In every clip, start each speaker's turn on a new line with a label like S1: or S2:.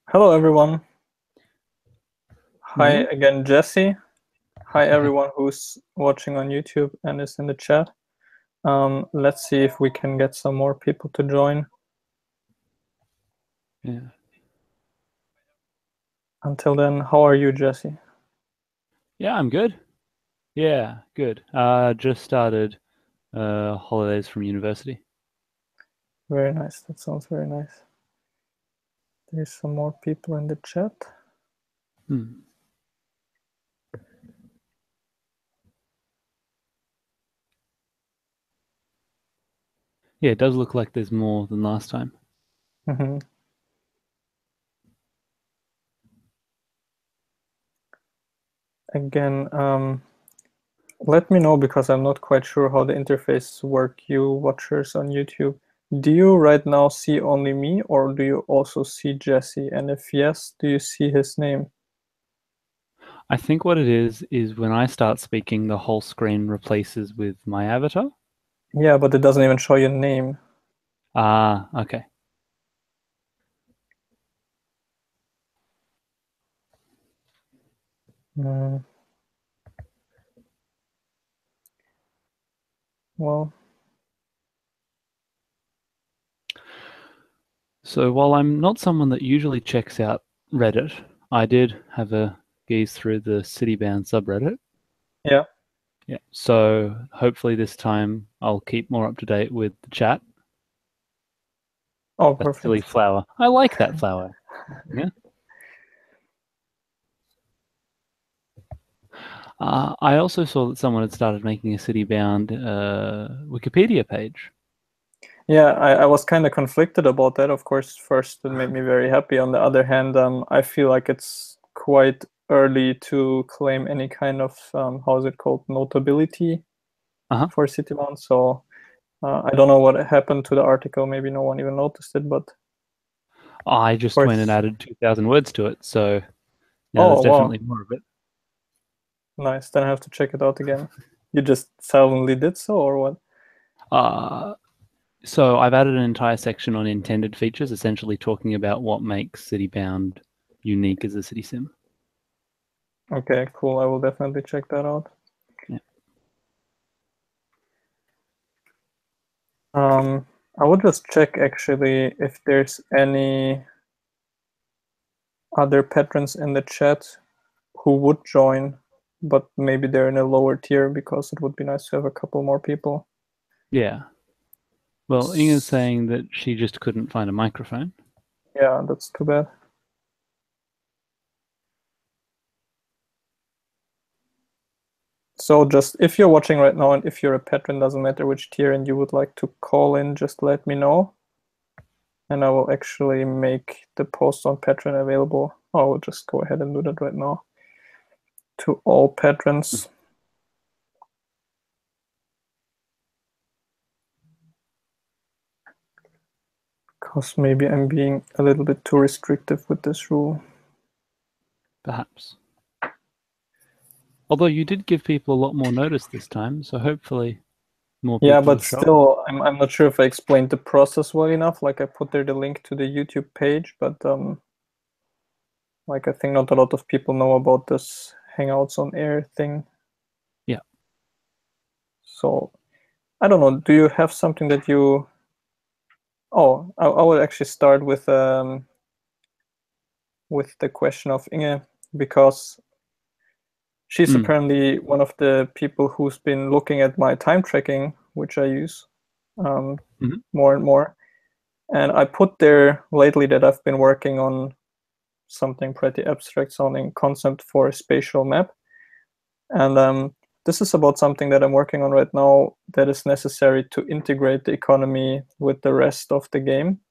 S1: Hello, everyone. Hi
S2: Hello.
S1: again, Jesse. Hi, everyone who's watching on YouTube and is in the chat. Let's see if we can get some more people to join.
S2: Yeah.
S1: Until then, how are you, Jesse?
S2: Yeah, I'm good. Yeah, good. Just started holidays from university.
S1: Very nice. That sounds very nice. There's some more people in the chat.
S2: Hmm. Yeah, it does look like there's more than last time.
S1: Mm-hmm. Again, let me know because I'm not quite sure how the interface work, you watchers on YouTube. Do you right now see only me, or do you also see Jesse? And if yes, do you see his name?
S2: I think what it is when I start speaking, the whole screen replaces with my avatar.
S1: Yeah, but it doesn't even show your name.
S2: Ah, okay.
S1: Mm, well,
S2: So while I'm not someone that usually checks out Reddit, I did have a gaze through the Citybound subreddit.
S1: yeah.
S2: Yeah. So hopefully this time I'll keep more up to date with the chat.
S1: Oh,
S2: That silly
S1: perfect.
S2: flower. I like that flower. Yeah. I also saw that someone had started making a Citybound Wikipedia page.
S1: Yeah, I was kind of conflicted about that. Of course, first it made me very happy. On the other hand, I feel like it's quite early to claim any kind of how is it called, notability
S2: Uh-huh.
S1: for Citybound. So I don't know what happened to the article. Maybe no one even noticed it, but of
S2: I just went and
S1: course.
S2: added 2,000 words to it, so yeah, there's
S1: Oh, wow,
S2: definitely more of it.
S1: nice. Then I have to check it out again. You just silently did so, or what?
S2: Uh, so I've added an entire section on intended features, essentially talking about what makes Citybound unique as a city sim.
S1: Okay, cool. I will definitely check that out.
S2: Yeah.
S1: I would just check actually if there's any other patrons in the chat who would join, but maybe they're in a lower tier because it would be nice to have a couple more people.
S2: Yeah. Well, Inga's saying that she just couldn't find a microphone.
S1: Yeah, that's too bad. So just if you're watching right now and if you're a patron, doesn't matter which tier, and you would like to call in, just let me know. And I will actually make the post on Patron available. I will just go ahead and do that right now to all patrons. Because maybe I'm being a little bit too restrictive with this rule.
S2: Perhaps. Although you did give people a lot more notice this time, so hopefully more
S1: Yeah,
S2: people will
S1: but
S2: show up.
S1: still, I'm not sure if I explained the process well enough. Like I put there the link to the YouTube page, but like I think not a lot of people know about this Hangouts on Air thing.
S2: Yeah.
S1: So I don't know. Do you have something that you? Oh, I would actually start with the question of Inge because she's
S2: Mm.
S1: apparently one of the people who's been looking at my time tracking, which I use
S2: Mhm.
S1: more and more. And I put there lately that I've been working on something pretty abstract sounding concept for a spatial map. And this is about something that I'm working on right now that is necessary to integrate the economy with the rest of the game.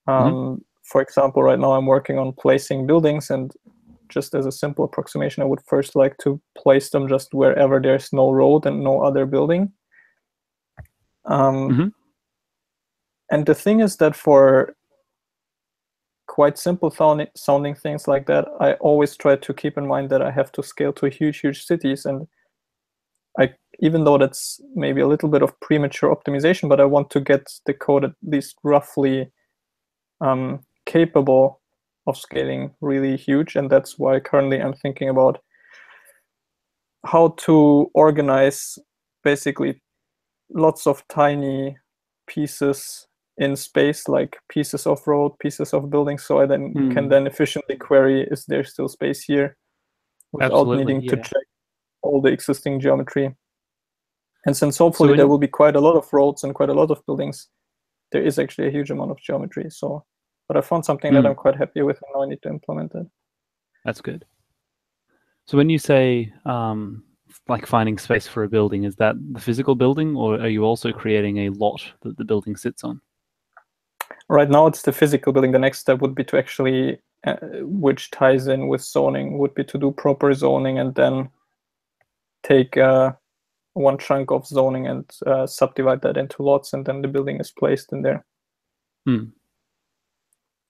S2: Mhm.
S1: For example, right now I'm working on placing buildings, and just as a simple approximation, I would first like to place them just wherever there's no road and no other building.
S2: Mhm.
S1: And the thing is that for quite simple sounding things like that, I always try to keep in mind that I have to scale to huge cities. And I, even though that's maybe a little bit of premature optimization, but I want to get the code at least roughly capable of scaling really huge, and that's why currently I'm thinking about how to organize basically lots of tiny pieces in space, like pieces of road, pieces of buildings, so I then can then efficiently query, is there still space here, without
S2: Absolutely,
S1: needing to
S2: yeah.
S1: check all the existing geometry. And since
S2: So
S1: hopefully
S2: when
S1: there will be quite a lot of roads and quite a lot of buildings, there is actually a huge amount of geometry. So, but I found something that I'm quite happy with, and now I need to implement it.
S2: That's good. So when you say like finding space for a building, is that the physical building, or are you also creating a lot that the building sits on?
S1: Right now it's the physical building. The next step would be to actually, which ties in with zoning, would be to do proper zoning and then take one chunk of zoning and subdivide that into lots, and then the building is placed in there.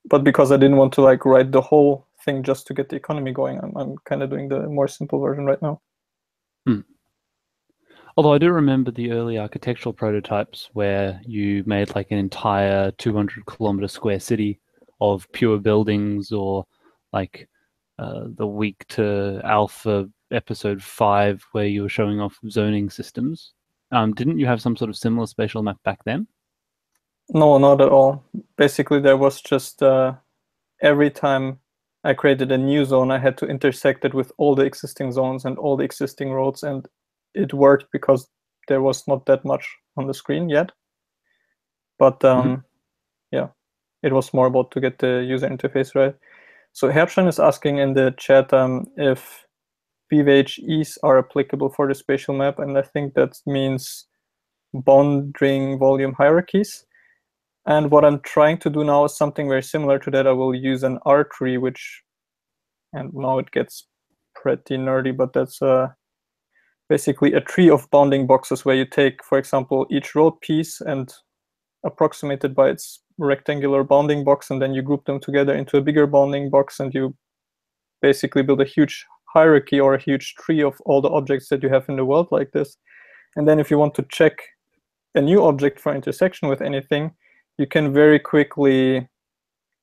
S1: But because I didn't want to like write the whole thing just to get the economy going, I'm kind of doing the more simple version right now.
S2: Although I do remember the early architectural prototypes where you made like an entire 200-kilometer square city of pure buildings, or like the week to Alpha episode 5 where you were showing off zoning systems. Didn't you have some sort of similar spatial map back then?
S1: No, not at all. Basically, there was just every time I created a new zone, I had to intersect it with all the existing zones and all the existing roads, and it worked because there was not that much on the screen yet. But yeah, it was more about to get the user interface right. So Herbstein is asking in the chat if BVHEs are applicable for the spatial map, and I think that means bounding volume hierarchies. And what I'm trying to do now is something very similar to that. I will use an R tree, which, and now it gets pretty nerdy, but that's basically a tree of bounding boxes where you take, for example, each road piece and approximate it by its rectangular bounding box, and then you group them together into a bigger bounding box, and you basically build a huge hierarchy or a huge tree of all the objects that you have in the world like this. And then if you want to check a new object for intersection with anything, you can very quickly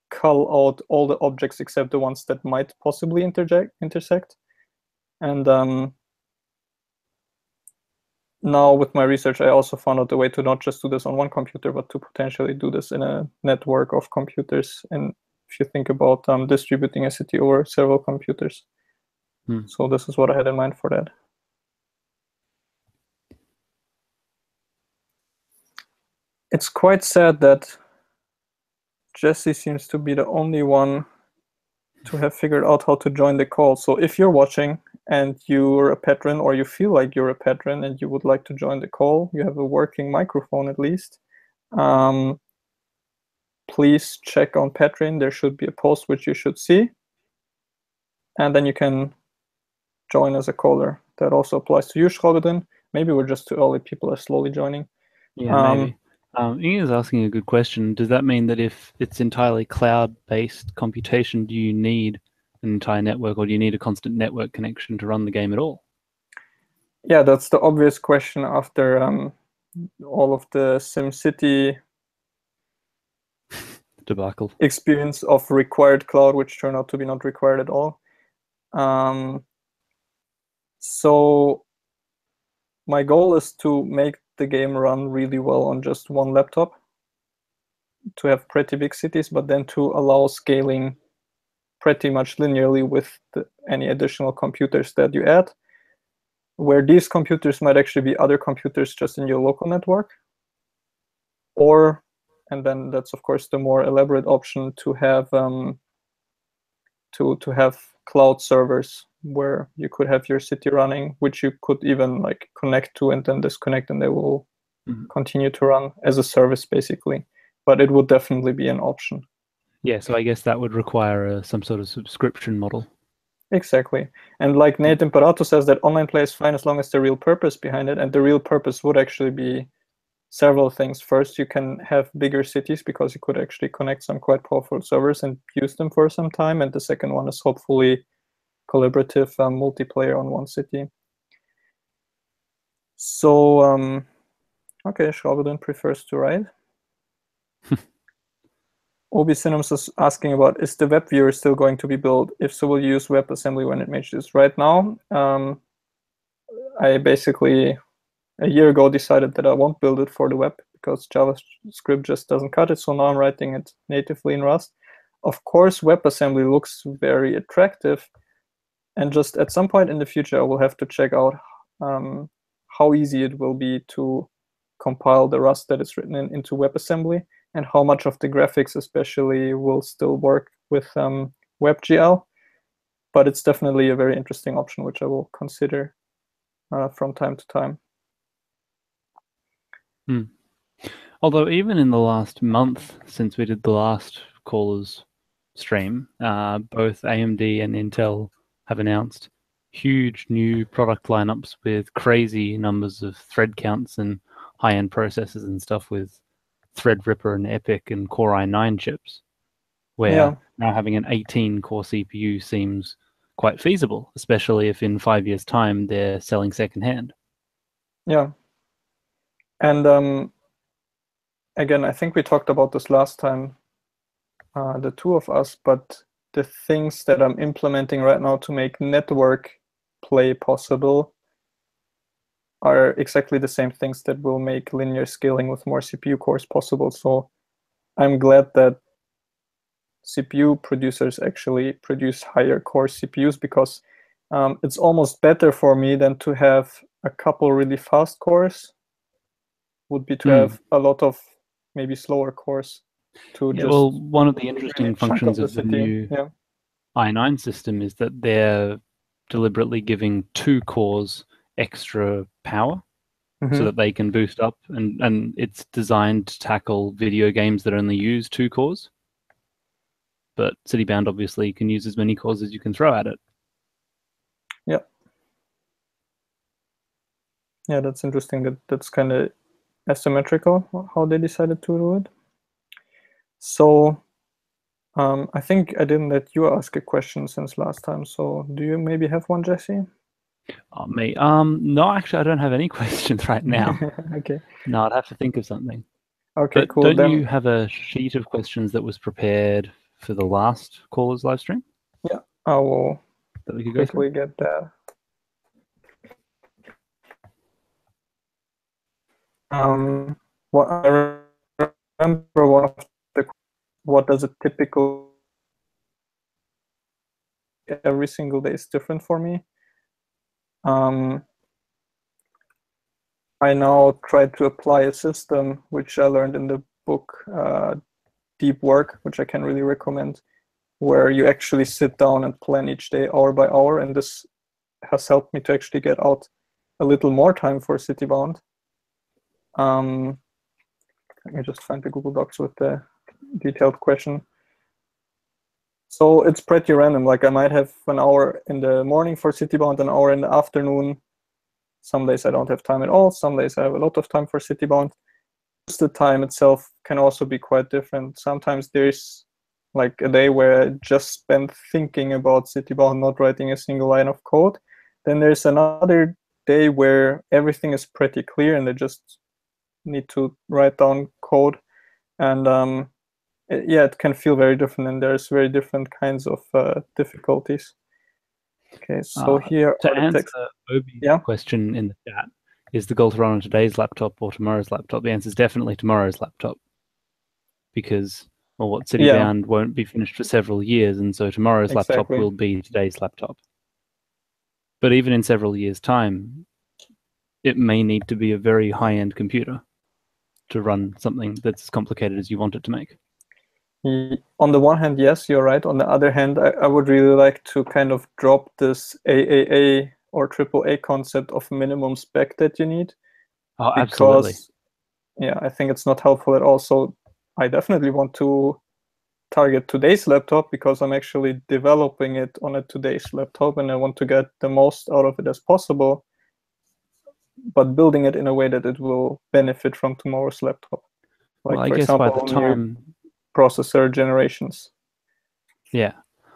S1: cull out all the objects except the ones that might possibly intersect. And now with my research, I also found out a way to not just do this on one computer, but to potentially do this in a network of computers. And if you think about distributing a city over several computers. So this is what I had in mind for that. It's quite sad that Jesse seems to be the only one to have figured out how to join the call. So if you're watching and you're a patron, or you feel like you're a patron and you would like to join the call, you have a working microphone at least, please check on Patreon. There should be a post which you should see. And then you can join as a caller. That also applies to you, Schraubeden. Maybe we're just too early. People are slowly joining.
S2: Yeah, maybe. Ian is asking a good question. Does that mean that if it's entirely cloud-based computation, do you need an entire network, or do you need a constant network connection to run the game at all?
S1: Yeah, that's the obvious question after all of the SimCity
S2: debacle
S1: experience of required cloud, which turned out to be not required at all. So my goal is to make the game run really well on just one laptop, to have pretty big cities, but then to allow scaling pretty much linearly with any additional computers that you add, where these computers might actually be other computers just in your local network. Or, and then that's of course the more elaborate option, to have to have cloud servers where you could have your city running, which you could even like connect to and then disconnect, and they will continue to run as a service basically. But it would definitely be an option.
S2: Yeah, so I guess that would require some sort of subscription model.
S1: Exactly. And like Nate Imperato says, that online play is fine as long as the real purpose behind it, and the real purpose would actually be several things. First, you can have bigger cities because you could actually connect some quite powerful servers and use them for some time. And the second one is hopefully collaborative multiplayer on one city. So, okay, Schraubeden prefers to write. OB Cinemas is asking about, is the web viewer still going to be built? If so, will you use WebAssembly when it matches? Right now, I basically a year ago decided that I won't build it for the web because JavaScript just doesn't cut it. So now I'm writing it natively in Rust. Of course, WebAssembly looks very attractive. And just at some point in the future, I will have to check out how easy it will be to compile the Rust that is written into WebAssembly, and how much of the graphics especially will still work with WebGL. But it's definitely a very interesting option, which I will consider from time to time.
S2: Although even in the last month since we did the last callers stream, both AMD and Intel have announced huge new product lineups with crazy numbers of thread counts and high-end processors and stuff with Threadripper and EPYC and Core i9 chips, where now having an 18-core CPU seems quite feasible, especially if in 5 years' time they're selling secondhand.
S1: Yeah. And again, I think we talked about this last time, the two of us, but the things that I'm implementing right now to make network play possible are exactly the same things that will make linear scaling with more CPU cores possible. So I'm glad that CPU producers actually produce higher core CPUs, because it's almost better for me than to have a couple really fast cores. Would be to have a lot of maybe slower cores to just.
S2: Well, one of the interesting functions of the new i9 system is that they're deliberately giving 2 cores extra power so that they can boost up, and it's designed to tackle video games that only use 2 cores. But Citybound obviously can use as many cores as you can throw at it.
S1: Yeah. Yeah, that's interesting. That's kind of asymmetrical how they decided to do it. So I think I didn't let you ask a question since last time. So do you maybe have one, Jesse?
S2: Me? No, actually, I don't have any questions right now.
S1: Okay.
S2: No, I'd have to think of something.
S1: Okay,
S2: but
S1: cool.
S2: Don't you have a sheet of questions that was prepared for the last caller's live stream?
S1: Yeah, I will
S2: that we could go
S1: quickly get that. What I remember, one of the, what does a typical every single day is different for me. I now try to apply a system which I learned in the book Deep Work, which I can really recommend, where you actually sit down and plan each day hour by hour, and this has helped me to actually get out a little more time for Citybound. Let me just find the Google Docs with the detailed question. So it's pretty random. Like I might have an hour in the morning for Citybound, an hour in the afternoon. Some days I don't have time at all. Some days I have a lot of time for Citybound. Just the time itself can also be quite different. Sometimes there's like a day where I just spent thinking about Citybound, not writing a single line of code. Then there's another day where everything is pretty clear and I just need to write down code. And it can feel very different, and there's very different kinds of difficulties. Okay, so here
S2: to
S1: are the
S2: answer
S1: text.
S2: Obi's question in the chat, is the goal to run on today's laptop or tomorrow's laptop? The answer is definitely tomorrow's laptop, because what Citybound won't be finished for several years, and so tomorrow's laptop will be today's laptop. But even in several years' time, it may need to be a very high-end computer to run something that's as complicated as you want it to make.
S1: On the one hand, yes, you're right. On the other hand, I would really like to kind of drop this AAA or AAA concept of minimum spec that you need.
S2: Oh, absolutely.
S1: Yeah, I think it's not helpful at all. So I definitely want to target today's laptop because I'm actually developing it on a today's laptop and I want to get the most out of it as possible, but building it in a way that it will benefit from tomorrow's laptop. Like,
S2: well, I
S1: for
S2: guess
S1: example,
S2: by the time
S1: processor generations.
S2: Yeah.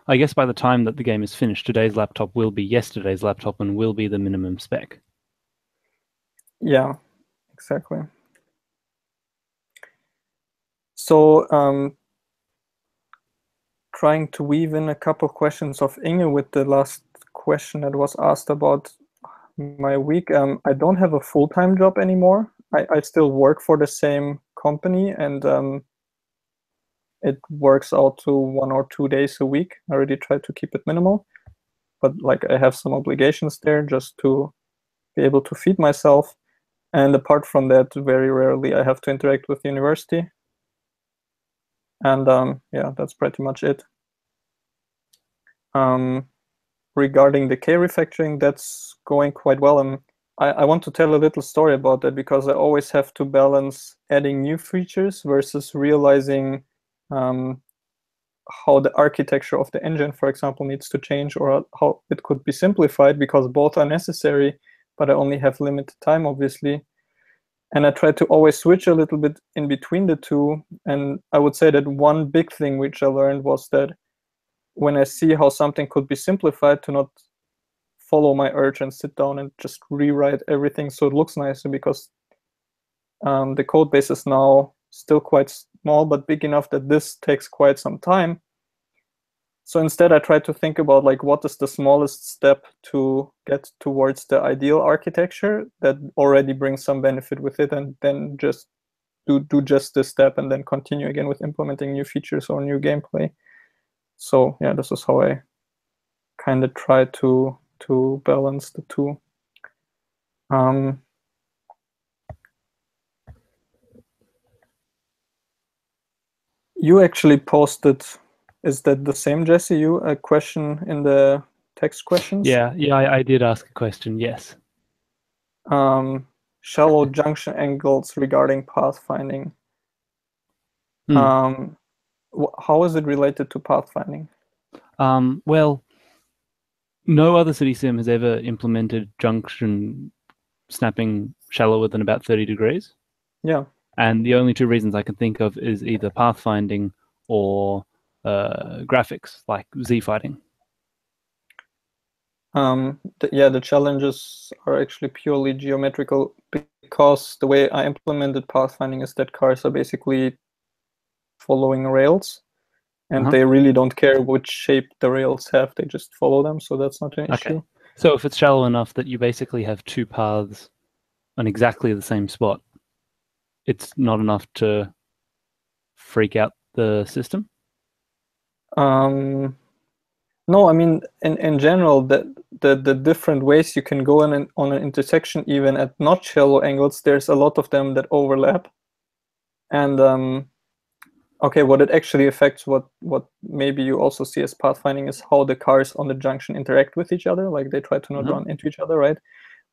S2: I guess by the time that the game is finished, today's laptop will be yesterday's laptop and will be the minimum spec.
S1: Yeah, exactly. So trying to weave in a couple questions of Inge with the last question that was asked about my week. I don't have a full-time job anymore. I still work for the same company, and it works out to 1 or 2 days a week. I really try to keep it minimal, but like I have some obligations there just to be able to feed myself. And apart from that, very rarely I have to interact with the university. And yeah, that's pretty much it. Regarding the K refactoring, that's going quite well. I want to tell a little story about that because I always have to balance adding new features versus realizing how the architecture of the engine, for example, needs to change, or how it could be simplified, because both are necessary, but I only have limited time, obviously. And I try to always switch a little bit in between the two. And I would say that one big thing which I learned was that when I see how something could be simplified, to not follow my urge and sit down and just rewrite everything so it looks nicer, because the code base is now still quite small, but big enough that this takes quite some time. So instead, I try to think about like what is the smallest step to get towards the ideal architecture that already brings some benefit with it, and then just do just this step and then continue again with implementing new features or new gameplay. So yeah, this is how I kind of try to balance the two. You actually posted, is that the same, Jesse? You a question in the text questions?
S2: Yeah, I did ask a question, yes.
S1: Shallow junction angles regarding pathfinding. How is it related to pathfinding?
S2: Well, no other city sim has ever implemented junction snapping shallower than about 30 degrees.
S1: Yeah.
S2: And the only two reasons I can think of is either pathfinding or graphics, like Z fighting.
S1: The challenges are actually purely geometrical, because the way I implemented pathfinding is that cars are basically following rails, and they really don't care which shape the rails have, they just follow them, so that's not an issue.
S2: So if it's shallow enough that you basically have two paths on exactly the same spot, it's not enough to freak out the system?
S1: No, I mean, in general, the different ways you can go on an intersection, even at not shallow angles, there's a lot of them that overlap. And okay, what it actually affects, what maybe you also see as pathfinding, is how the cars on the junction interact with each other. Like they try to not run into each other, right?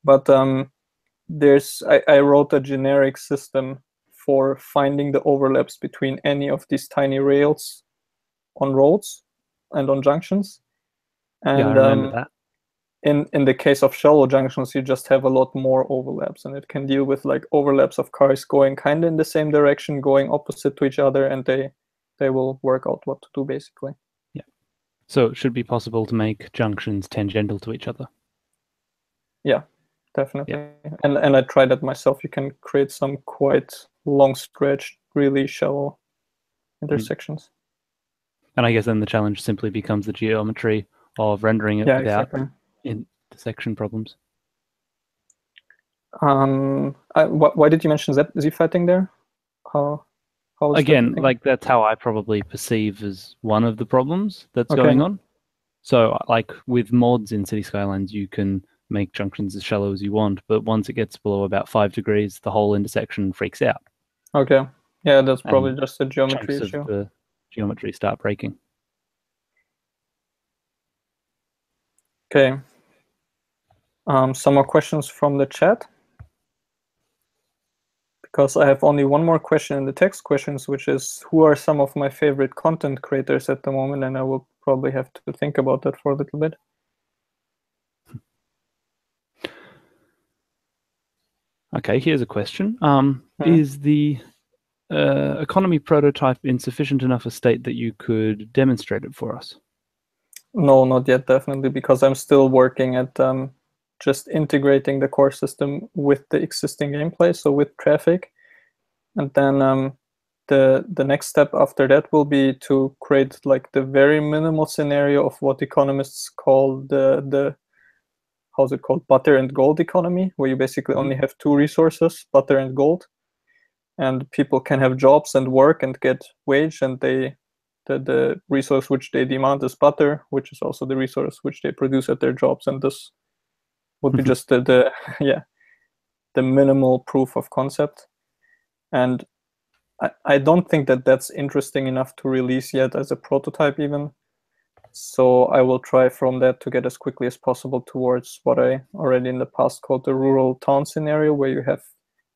S1: But I wrote a generic system for finding the overlaps between any of these tiny rails on roads and on junctions. And
S2: yeah, I remember that.
S1: In the case of shallow junctions, you just have a lot more overlaps, and it can deal with like overlaps of cars going kind of in the same direction, going opposite to each other, and they will work out what to do, basically.
S2: Yeah. So it should be possible to make junctions tangential to each other.
S1: Yeah, definitely. Yeah. And I tried that myself. You can create some quite long stretch, really shallow intersections.
S2: And I guess then the challenge simply becomes the geometry of rendering it without intersection problems.
S1: Why did you mention Z fighting there?
S2: Again, like that's how I probably perceive as one of the problems that's going on. So like with mods in City Skylines, you can make junctions as shallow as you want, but once it gets below about 5 degrees, the whole intersection freaks out.
S1: Okay. Yeah, that's probably just a geometry
S2: issue.
S1: Of
S2: the geometry start breaking.
S1: Okay. Some more questions from the chat, because I have only one more question in the text questions, which is, who are some of my favorite content creators at the moment? And I will probably have to think about that for a little bit.
S2: Okay, here's a question. Is the economy prototype in sufficient enough a state that you could demonstrate it for us?
S1: No, not yet, definitely, because I'm still working at just integrating the core system with the existing gameplay, so with traffic. And then the next step after that will be to create like the very minimal scenario of what economists call the how's it called, butter and gold economy, where you basically only have two resources, butter and gold, and people can have jobs and work and get wage, and the resource which they demand is butter, which is also the resource which they produce at their jobs, and this would be just the minimal proof of concept. And I don't think that that's interesting enough to release yet as a prototype even. So I will try from that to get as quickly as possible towards what I already in the past called the rural town scenario, where you have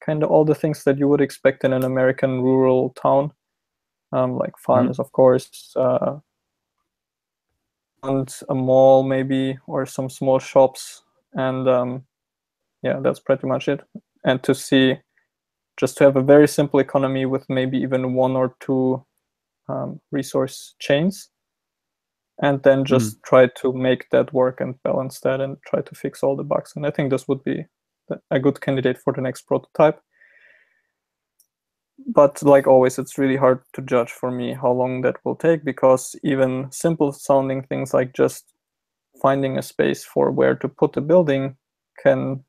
S1: kind of all the things that you would expect in an American rural town, like farms, of course, and a mall maybe, or some small shops. And yeah, that's pretty much it. And to see, just to have a very simple economy with maybe even one or two resource chains, and then just try to make that work and balance that and try to fix all the bugs. And I think this would be a good candidate for the next prototype. But like always, it's really hard to judge for me how long that will take, because even simple sounding things like just finding a space for where to put a building can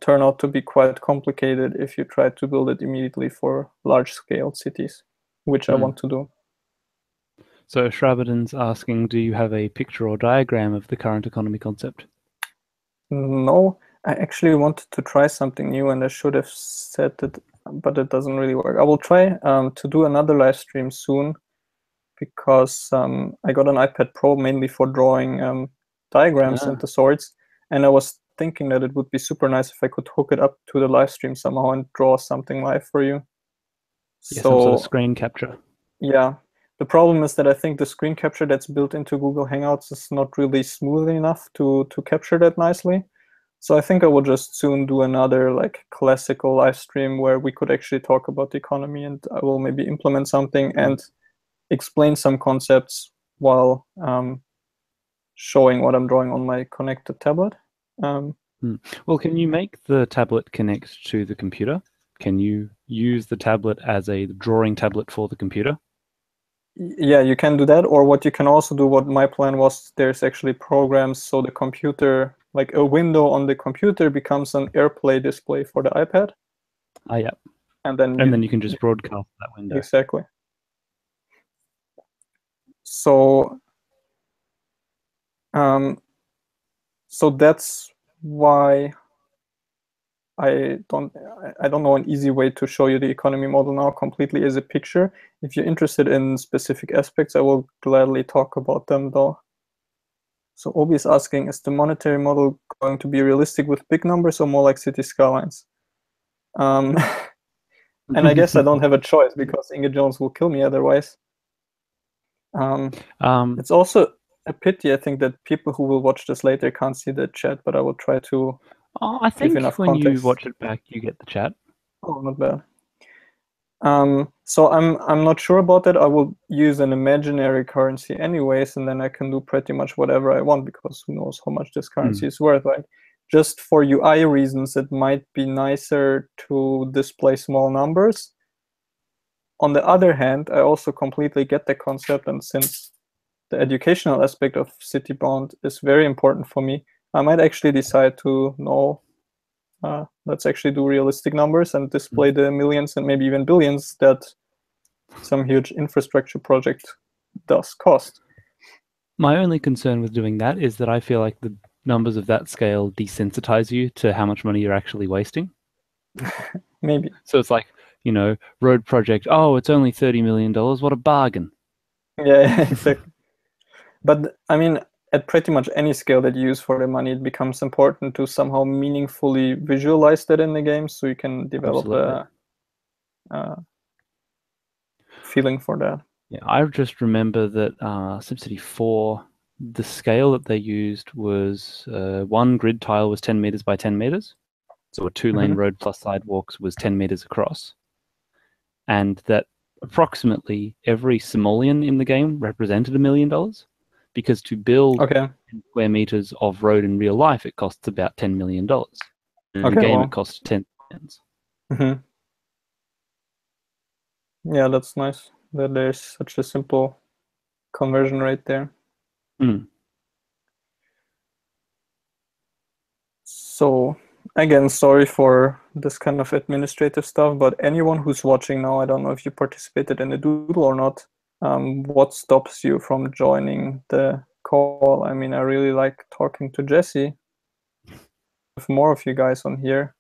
S1: turn out to be quite complicated if you try to build it immediately for large scale cities, which I want to do.
S2: So Shrabadan's asking, do you have a picture or diagram of the current economy concept?
S1: No, I actually wanted to try something new, and I should have said it, but it doesn't really work. I will try to do another live stream soon, because I got an iPad Pro mainly for drawing diagrams and the sorts, and I was thinking that it would be super nice if I could hook it up to the live stream somehow and draw something live for you.
S2: Yeah, some sort of screen capture.
S1: Yeah. The problem is that I think the screen capture that's built into Google Hangouts is not really smooth enough to capture that nicely. So I think I will just soon do another like classical live stream where we could actually talk about the economy, and I will maybe implement something and explain some concepts while showing what I'm drawing on my connected tablet.
S2: Well, can you make the tablet connect to the computer? Can you use the tablet as a drawing tablet for the computer?
S1: Yeah, you can do that. Or what you can also do, what my plan was, there's actually programs so the computer, like a window on the computer becomes an AirPlay display for the iPad.
S2: Yeah.
S1: And then
S2: you can just broadcast that window.
S1: Exactly. So so that's why I don't know an easy way to show you the economy model now completely as a picture. If you're interested in specific aspects, I will gladly talk about them though. So Obi is asking, is the monetary model going to be realistic with big numbers or more like city skylines? And I guess I don't have a choice, because Inge Jones will kill me otherwise. It's also a pity, I think, that people who will watch this later can't see the chat, but I will try to
S2: I think
S1: give enough
S2: when
S1: context.
S2: you watch it back, you get the chat.
S1: Oh, not bad. So I'm not sure about that. I will use an imaginary currency anyways, and then I can do pretty much whatever I want, because who knows how much this currency is worth, right? Just for UI reasons, it might be nicer to display small numbers. On the other hand, I also completely get the concept, and since the educational aspect of Citybound is very important for me, I might actually decide to let's actually do realistic numbers and display the millions and maybe even billions that some huge infrastructure project does cost.
S2: My only concern with doing that is that I feel like the numbers of that scale desensitize you to how much money you're actually wasting.
S1: Maybe.
S2: So it's like, road project, oh, it's only $30 million. What a bargain.
S1: Yeah, exactly. But I mean, at pretty much any scale that you use for the money, it becomes important to somehow meaningfully visualize that in the game, so you can develop a feeling for that.
S2: Yeah, I just remember that SimCity 4, the scale that they used was one grid tile was 10 meters by 10 meters. So a two-lane road plus sidewalks was 10 meters across. And that approximately every simoleon in the game represented $1 million, because to build 10 square meters of road in real life, it costs about $10 million. In the game, it costs 10 millions.
S1: Yeah, that's nice that there's such a simple conversion rate there.
S2: Mm.
S1: So again, sorry for this kind of administrative stuff, but anyone who's watching now, I don't know if you participated in the doodle or not, what stops you from joining the call? I mean, I really like talking to Jesse. With more of you guys on here.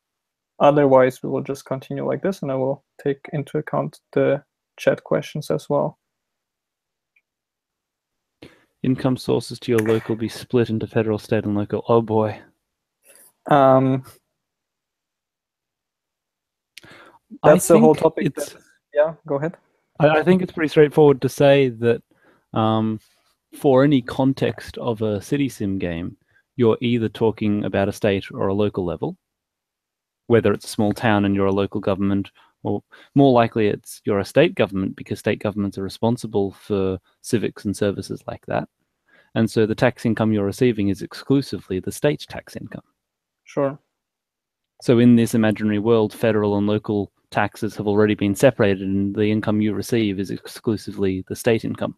S1: Otherwise, we will just continue like this, and I will take into account the chat questions as well.
S2: Income sources to your local be split into federal, state, and local. Oh boy.
S1: That's the whole topic. Yeah, go ahead.
S2: I think it's pretty straightforward to say that for any context of a city sim game, you're either talking about a state or a local level, whether it's a small town and you're a local government, or more likely you're a state government because state governments are responsible for civics and services like that. And so the tax income you're receiving is exclusively the state tax income.
S1: Sure.
S2: So in this imaginary world, federal and local taxes have already been separated, and the income you receive is exclusively the state income.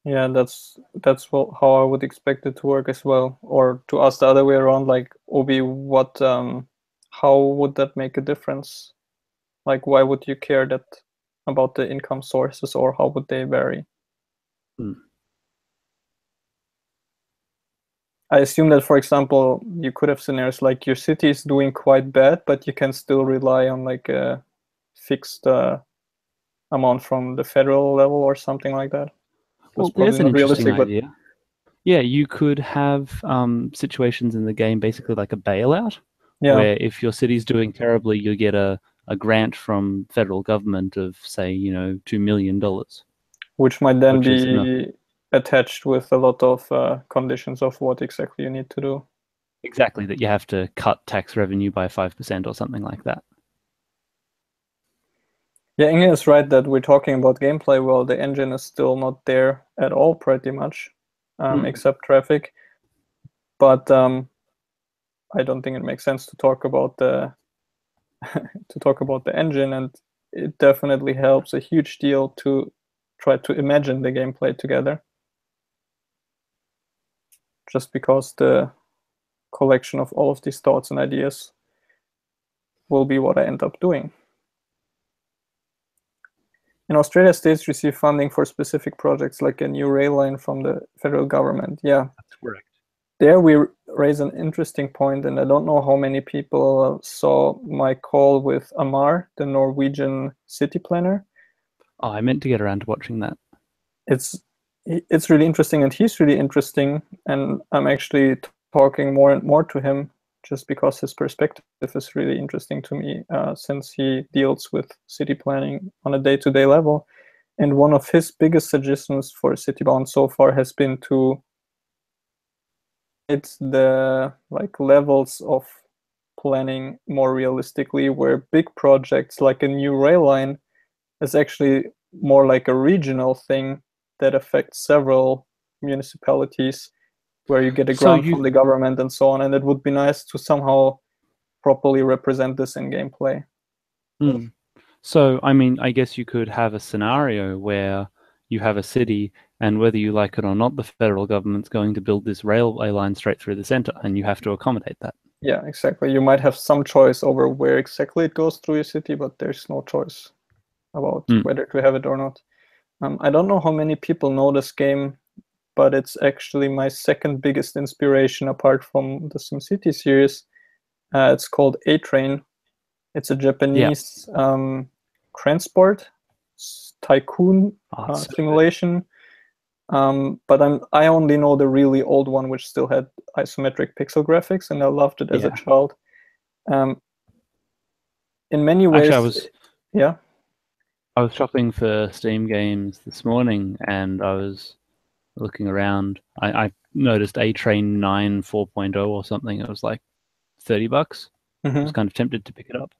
S1: Yeah, that's how I would expect it to work as well. Or to ask the other way around, like, Obi, how would that make a difference? Like, why would you care about the income sources, or how would they vary? I assume that, for example, you could have scenarios like your city is doing quite bad, but you can still rely on like a fixed amount from the federal level or something like that.
S2: Well, there's an interesting idea. Yeah, you could have situations in the game, basically like a bailout, where if your city's doing terribly, you get a grant from federal government of, say, $2 million.
S1: Which might then be attached with a lot of conditions of what exactly you need to do.
S2: Exactly, that you have to cut tax revenue by 5% or something like that.
S1: Yeah, Inge is right that we're talking about gameplay. Well, the engine is still not there at all, pretty much, except traffic. But I don't think it makes sense to talk about the engine, and it definitely helps a huge deal to try to imagine the gameplay together. Just because the collection of all of these thoughts and ideas will be what I end up doing. In Australia, states receive funding for specific projects, like a new rail line from the federal government. Yeah,
S2: that's correct.
S1: There we raise an interesting point, and I don't know how many people saw my call with Amar, the Norwegian city planner.
S2: Oh, I meant to get around to watching that.
S1: It's really interesting, and he's really interesting, and I'm actually talking more and more to him just because his perspective is really interesting to me, since he deals with city planning on a day-to-day level. And one of his biggest suggestions for Citybound so far has been to the levels of planning more realistically, where big projects like a new rail line is actually more like a regional thing that affects several municipalities, where you get a grant from the government and so on. And it would be nice to somehow properly represent this in gameplay.
S2: So, I mean, I guess you could have a scenario where you have a city, and whether you like it or not, the federal government's going to build this railway line straight through the center, and you have to accommodate that.
S1: Yeah, exactly. You might have some choice over where exactly it goes through your city, but there's no choice about whether to have it or not. I don't know how many people know this game, but it's actually my second biggest inspiration apart from the SimCity series. It's called A-Train. It's a Japanese transport tycoon simulation. But I only know the really old one, which still had isometric pixel graphics, and I loved it as a child. In many ways,
S2: actually, I was shopping for Steam games this morning, and I was looking around. I noticed A-Train 9 4.0 or something. It was like $30. I was kind of tempted to pick it up.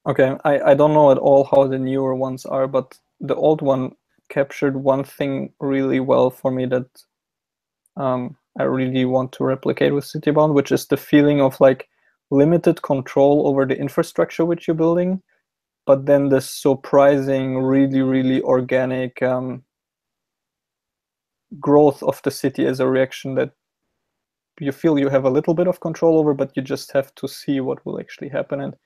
S1: Okay, I don't know at all how the newer ones are, but the old one captured one thing really well for me that I really want to replicate with Citybound, which is the feeling of like limited control over the infrastructure which you're building. but then this surprising, really, really organic growth of the city as a reaction that you feel you have a little bit of control over, but you just have to see what will actually happen. And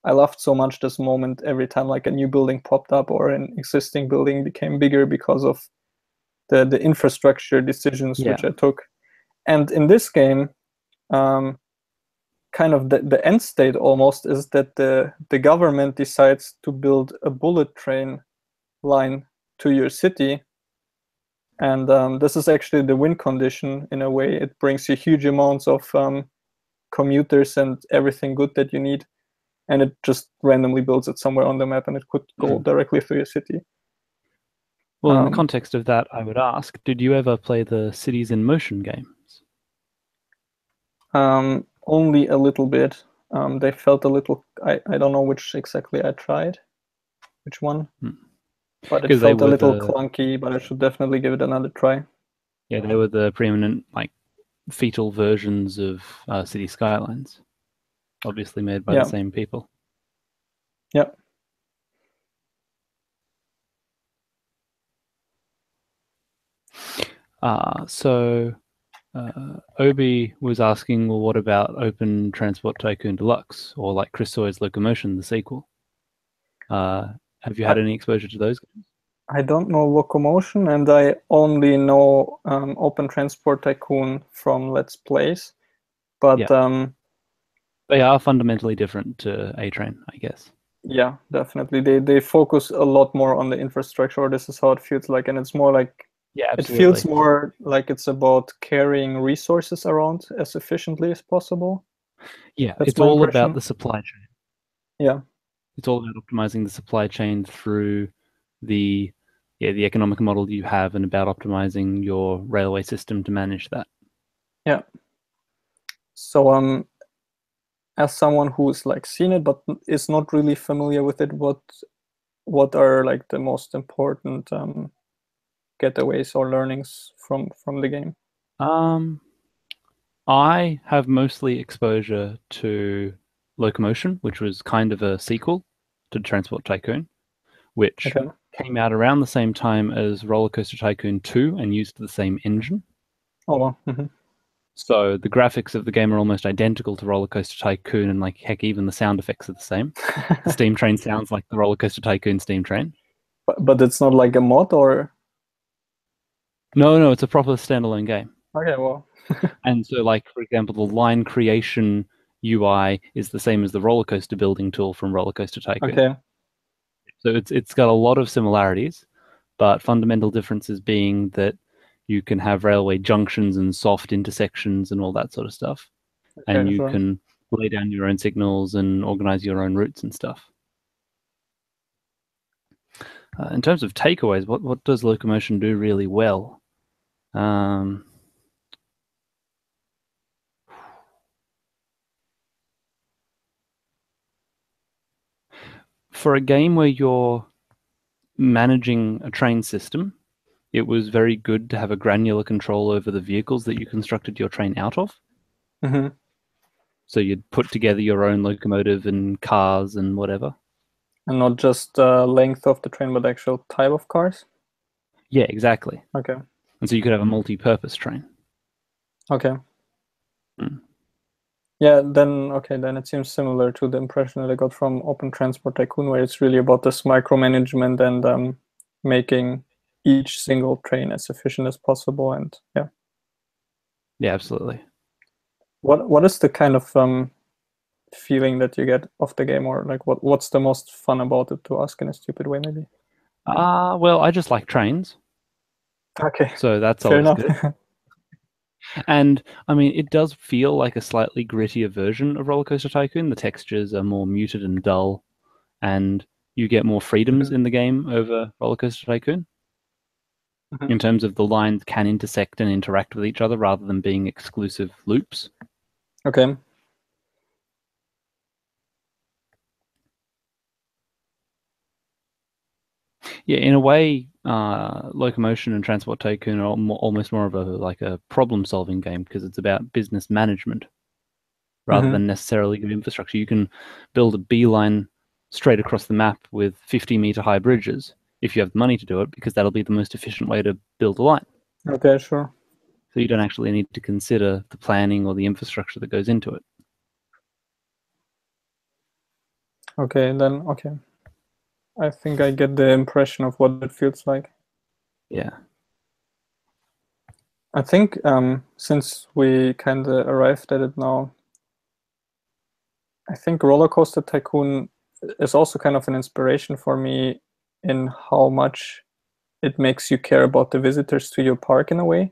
S1: I loved so much this moment every time like a new building popped up or an existing building became bigger because of the infrastructure decisions which I took. And in this game, kind of the end state almost is that the government decides to build a bullet train line to your city. And this is actually the win condition in a way. It brings you huge amounts of commuters and everything good that you need. And it just randomly builds it somewhere on the map, and it could go directly through your city.
S2: Well, in the context of that, I would ask, did you ever play the Cities in Motion games?
S1: Only a little bit. They felt a little, I don't know which exactly I tried, which one. But it felt a little clunky, but I should definitely give it another try.
S2: Yeah, they were the preeminent, like, fetal versions of City Skylines, obviously made by the same people.
S1: Yeah.
S2: Obi was asking, well, what about Open Transport Tycoon Deluxe, or like Chris Sawyer's Locomotion, the sequel? Have you had any exposure to those games?
S1: I don't know Locomotion, and I only know Open Transport Tycoon from Let's Plays. But
S2: they are fundamentally different to A-Train, I guess.
S1: Yeah, definitely. They focus a lot more on the infrastructure, or this is how it feels like, and it's more like it feels more like it's about carrying resources around as efficiently as possible.
S2: Yeah, it's all about the supply chain.
S1: Yeah.
S2: It's all about optimizing the supply chain through the economic model you have, and about optimizing your railway system to manage that.
S1: Yeah. So as someone who's like seen it but is not really familiar with it, what are like the most important getaways or learnings from the game?
S2: I have mostly exposure to Locomotion, which was kind of a sequel to Transport Tycoon, which came out around the same time as Roller Coaster Tycoon 2 and used the same engine.
S1: Oh, wow.
S2: So the graphics of the game are almost identical to Roller Coaster Tycoon, and like heck, even the sound effects are the same. The steam train sounds like the Roller Coaster Tycoon steam train.
S1: But it's not like a mod, or?
S2: No, it's a proper standalone game.
S1: Okay, well.
S2: And so, like, for example, the line creation UI is the same as the roller coaster building tool from Roller Coaster Tycoon.
S1: Okay.
S2: So it's got a lot of similarities, but fundamental differences being that you can have railway junctions and soft intersections and all that sort of stuff. Okay, and you can lay down your own signals and organize your own routes and stuff. In terms of takeaways, what does Locomotion do really well? For a game where you're managing a train system, it was very good to have a granular control over the vehicles that you constructed your train out of. So you'd put together your own locomotive and cars and whatever.
S1: And not just length of the train, but actual type of cars?
S2: Yeah, exactly.
S1: Okay.
S2: And so you could have a multi-purpose train.
S1: Okay. Yeah, then it seems similar to the impression that I got from Open Transport Tycoon, where it's really about this micromanagement and making each single train as efficient as possible. And
S2: yeah, absolutely.
S1: What is the kind of feeling that you get of the game, or like what's the most fun about it, to ask in a stupid way, maybe?
S2: Well, I just like trains.
S1: Okay.
S2: So that's
S1: fair
S2: always
S1: enough.
S2: Good. And I mean, it does feel like a slightly grittier version of Roller Coaster Tycoon. The textures are more muted and dull, and you get more freedoms in the game over Roller Coaster Tycoon. In terms of the lines can intersect and interact with each other rather than being exclusive loops.
S1: Okay.
S2: Yeah, in a way, Locomotion and Transport Tycoon are almost more of a problem-solving game, because it's about business management rather than necessarily good infrastructure. You can build a beeline straight across the map with 50-meter high bridges if you have the money to do it, because that'll be the most efficient way to build a line.
S1: Okay, sure.
S2: So you don't actually need to consider the planning or the infrastructure that goes into it.
S1: Okay, then, okay. I think I get the impression of what it feels like.
S2: Yeah.
S1: I think since we kind of arrived at it now, I think Roller Coaster Tycoon is also kind of an inspiration for me in how much it makes you care about the visitors to your park in a way.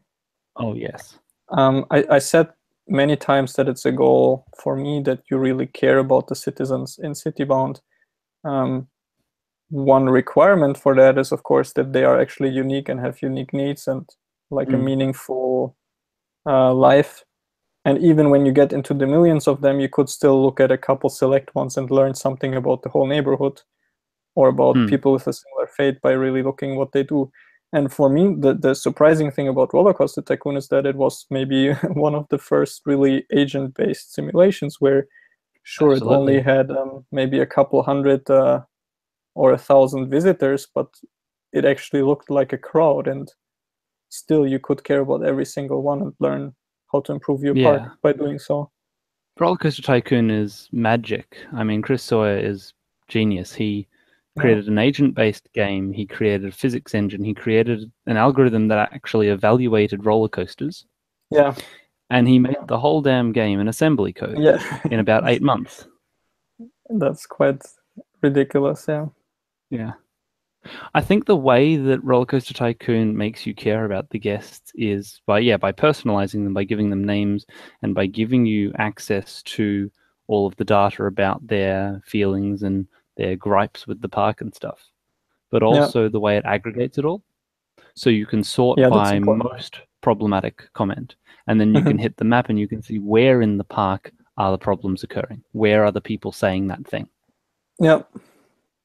S2: Oh, yes.
S1: I said many times that it's a goal for me that you really care about the citizens in Citybound. One requirement for that is, of course, that they are actually unique and have unique needs and like a meaningful life. And even when you get into the millions of them, you could still look at a couple select ones and learn something about the whole neighborhood or about people with a similar fate by really looking what they do. And for me, the surprising thing about Roller Coaster Tycoon is that it was maybe one of the first really agent-based simulations where, sure,
S2: Absolutely.
S1: it only had maybe a couple hundred or 1,000 visitors, but it actually looked like a crowd, and still you could care about every single one and learn how to improve your park by doing so.
S2: Roller Coaster Tycoon is magic. I mean, Chris Sawyer is genius. He created an agent-based game. He created a physics engine. He created an algorithm that actually evaluated roller coasters.
S1: Yeah.
S2: And he made the whole damn game in assembly code in about 8 months.
S1: That's quite ridiculous, yeah.
S2: Yeah. I think the way that Roller Coaster Tycoon makes you care about the guests is by personalizing them, by giving them names, and by giving you access to all of the data about their feelings and their gripes with the park and stuff. But also the way it aggregates it all. So you can sort by most problematic comment, and then you can hit the map and you can see where in the park are the problems occurring. Where are the people saying that thing?
S1: Yeah.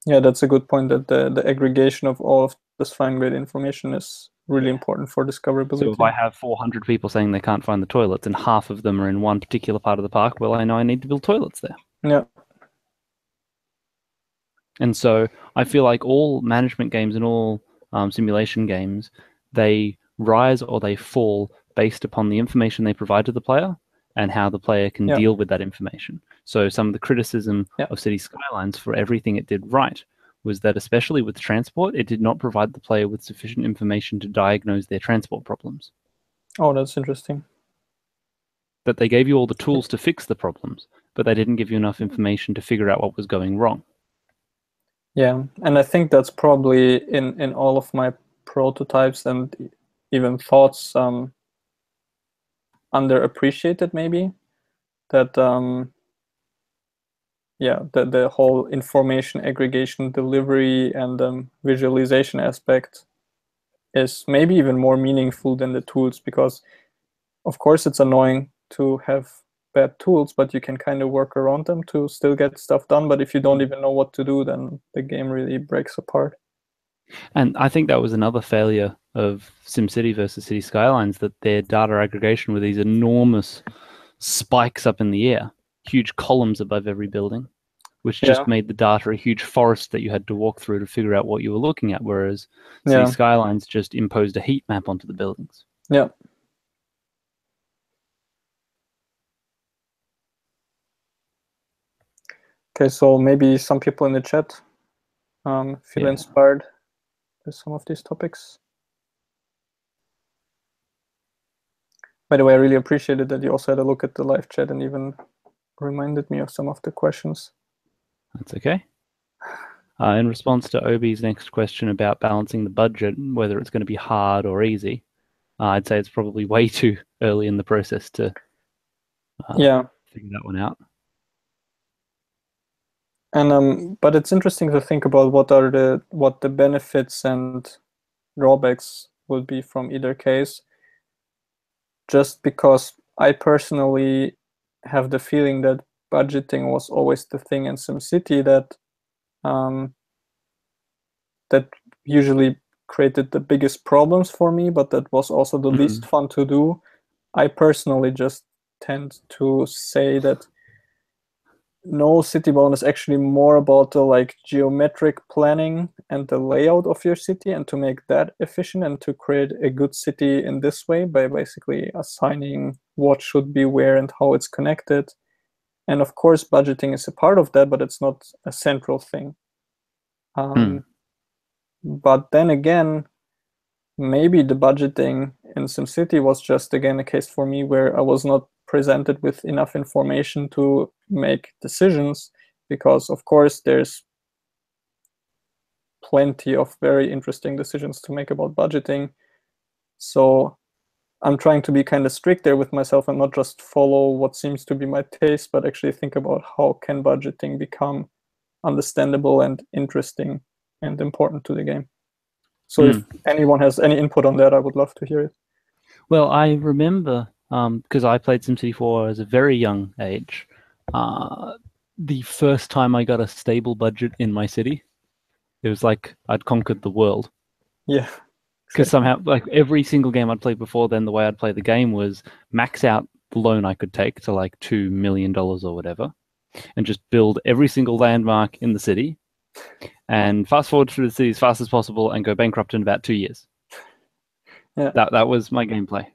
S1: Yeah, that's a good point, that the aggregation of all of this fine-grained information is really important for discoverability.
S2: So if I have 400 people saying they can't find the toilets and half of them are in one particular part of the park, well, I know I need to build toilets there.
S1: Yeah.
S2: And so I feel like all management games and all simulation games, they rise or they fall based upon the information they provide to the player and how the player can deal with that information. So some of the criticism of City Skylines for everything it did right was that, especially with transport, it did not provide the player with sufficient information to diagnose their transport problems.
S1: Oh, that's interesting.
S2: That they gave you all the tools to fix the problems, but they didn't give you enough information to figure out what was going wrong.
S1: Yeah, and I think that's probably in all of my prototypes and even thoughts underappreciated, maybe. That the whole information aggregation, delivery, and visualization aspect is maybe even more meaningful than the tools, because of course it's annoying to have bad tools, but you can kind of work around them to still get stuff done. But if you don't even know what to do, then the game really breaks apart.
S2: And I think that was another failure of SimCity versus City Skylines, that their data aggregation were these enormous spikes up in the air, huge columns above every building, which just made the data a huge forest that you had to walk through to figure out what you were looking at, whereas City Skylines just imposed a heat map onto the buildings.
S1: Yeah. Okay, so maybe some people in the chat feel inspired by some of these topics. By the way, I really appreciated that you also had a look at the live chat and even reminded me of some of the questions.
S2: That's okay. In response to Obi's next question about balancing the budget, whether it's going to be hard or easy, I'd say it's probably way too early in the process to figure that one out.
S1: And but it's interesting to think about what the benefits and drawbacks will be from either case. Just because I personally have the feeling that budgeting was always the thing in SimCity that usually created the biggest problems for me, but that was also the least fun to do. I personally just tend to say that no, Citybound is actually more about the like geometric planning and the layout of your city, and to make that efficient and to create a good city in this way by basically assigning what should be where and how it's connected. And of course, budgeting is a part of that, but it's not a central thing. But then again, maybe the budgeting in SimCity was just again a case for me where I was not presented with enough information to make decisions, because of course there's plenty of very interesting decisions to make about budgeting. So I'm trying to be kind of strict there with myself and not just follow what seems to be my taste, but actually think about how can budgeting become understandable and interesting and important to the game. So if anyone has any input on that, I would love to hear it.
S2: Well, I remember, because I played SimCity 4 as a very young age, the first time I got a stable budget in my city, it was like I'd conquered the world.
S1: Yeah.
S2: Because somehow, like every single game I'd played before then, the way I'd play the game was max out the loan I could take to like $2 million or whatever, and just build every single landmark in the city, and fast forward through the city as fast as possible and go bankrupt in about 2 years.
S1: Yeah.
S2: That was my gameplay.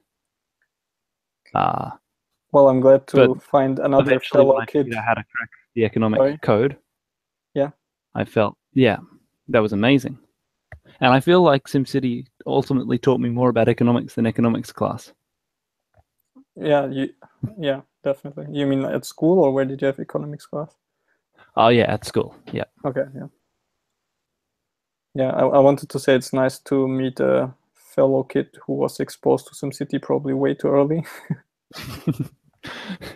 S1: Well, I'm glad to find another fellow
S2: when I
S1: kid.
S2: figured out how to crack the economic code.
S1: Yeah.
S2: I felt, that was amazing. And I feel like SimCity ultimately taught me more about economics than economics class.
S1: Yeah, definitely. You mean at school, or where did you have economics class?
S2: Oh yeah, at school. Yeah.
S1: Okay. Yeah. Yeah, I wanted to say it's nice to meet a fellow kid who was exposed to SimCity probably way too early.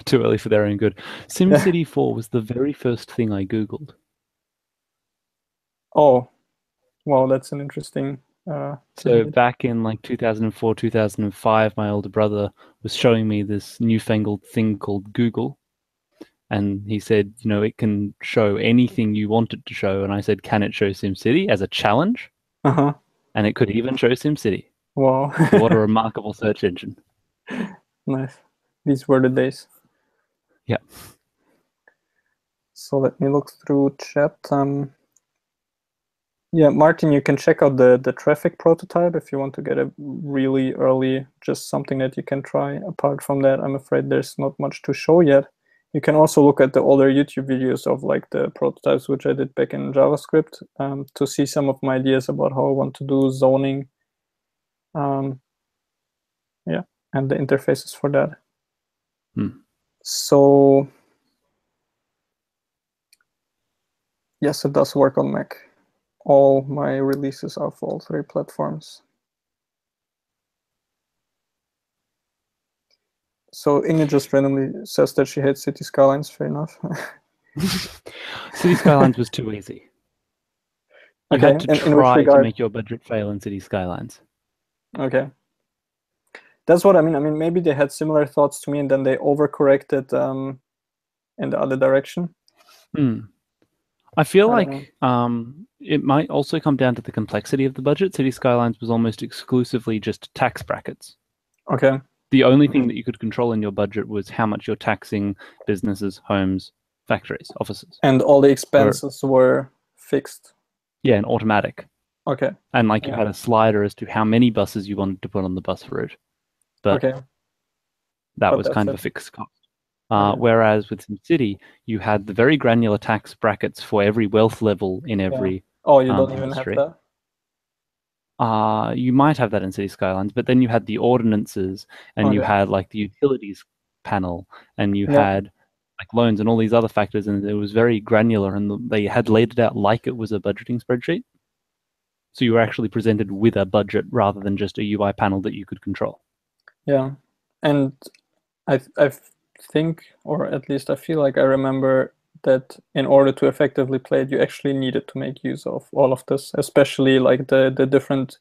S2: Too early for their own good. SimCity 4 was the very first thing I Googled.
S1: Oh, well, that's an interesting.
S2: So back in like 2004, 2005, my older brother was showing me this newfangled thing called Google. And he said, it can show anything you want it to show. And I said, can it show SimCity as a challenge?
S1: Uh-huh.
S2: And it could even show SimCity.
S1: Wow.
S2: What a remarkable search engine.
S1: Nice. These were the days.
S2: Yeah.
S1: So let me look through chat. Yeah, Martin, you can check out the traffic prototype if you want to get a really early, just something that you can try. Apart from that, I'm afraid there's not much to show yet. You can also look at the older YouTube videos of like the prototypes, which I did back in JavaScript, to see some of my ideas about how I want to do zoning. Yeah, and the interfaces for that. So yes, it does work on Mac. All my releases are for all 3 platforms. So Inge just randomly says that she hates City Skylines. Fair enough.
S2: City Skylines was too easy. You had to try to make your budget fail in City Skylines.
S1: Okay. That's what I mean. I mean, maybe they had similar thoughts to me, and then they overcorrected in the other direction.
S2: I feel like it might also come down to the complexity of the budget. City Skylines was almost exclusively just tax brackets.
S1: Okay.
S2: The only thing that you could control in your budget was how much you're taxing businesses, homes, factories, offices.
S1: And all the expenses were fixed.
S2: Yeah, and automatic.
S1: Okay.
S2: And like you had a slider as to how many buses you wanted to put on the bus route. But that was kind of a fixed cost. Whereas with SimCity, you had the very granular tax brackets for every wealth level in every
S1: Oh, you don't even have that?
S2: You might have that in City Skylines, but then you had the ordinances, and you had like the utilities panel, and you had like loans and all these other factors, and it was very granular, and they had laid it out like it was a budgeting spreadsheet. So you were actually presented with a budget rather than just a UI panel that you could control.
S1: Yeah, and I think, or at least I feel like I remember that in order to effectively play it, you actually needed to make use of all of this, especially like the different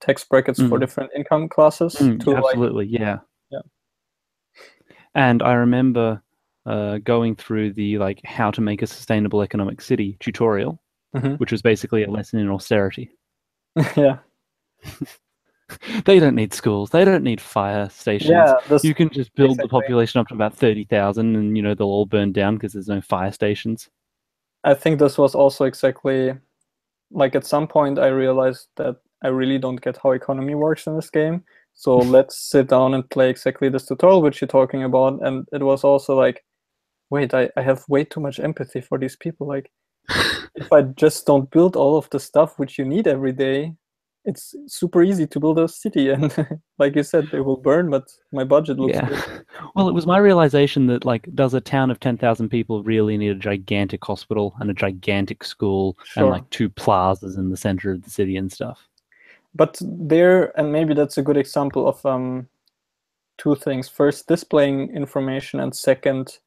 S1: tax brackets for different income classes.
S2: Absolutely, yeah. And I remember going through the like how to make a sustainable economic city tutorial, which was basically a lesson in austerity.
S1: Yeah.
S2: They don't need schools. They don't need fire stations.
S1: Yeah, this
S2: You can just build the
S1: exactly.
S2: population up to about 30,000 and, they'll all burn down because there's no fire stations.
S1: I think this was also exactly like at some point I realized that I really don't get how economy works in this game. So let's sit down and play exactly this tutorial which you're talking about. And it was also like, wait, I have way too much empathy for these people. Like, if I just don't build all of the stuff which you need every day, it's super easy to build a city. And like you said, they will burn, but my budget looks
S2: Yeah.
S1: good.
S2: Well, it was my realization that, like, does a town of 10,000 people really need a gigantic hospital and a gigantic school and
S1: Sure.
S2: like two plazas in the center of the city and stuff?
S1: But there, and maybe that's a good example of two things. First, displaying information, and second,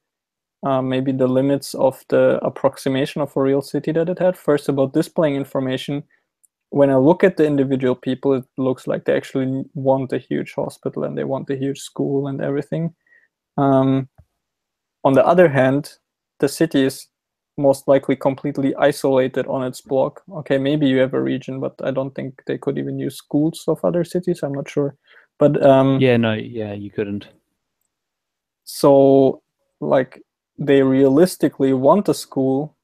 S1: maybe the limits of the approximation of a real city that it had. First, about displaying information, when I look at the individual people, it looks like they actually want a huge hospital and they want a huge school and everything. Um, on the other hand, the city is most likely completely isolated on its block. Okay, maybe you have a region, but I don't think they could even use schools of other cities. I'm not sure. But
S2: Yeah, no, yeah, you couldn't.
S1: so like they realistically want a school,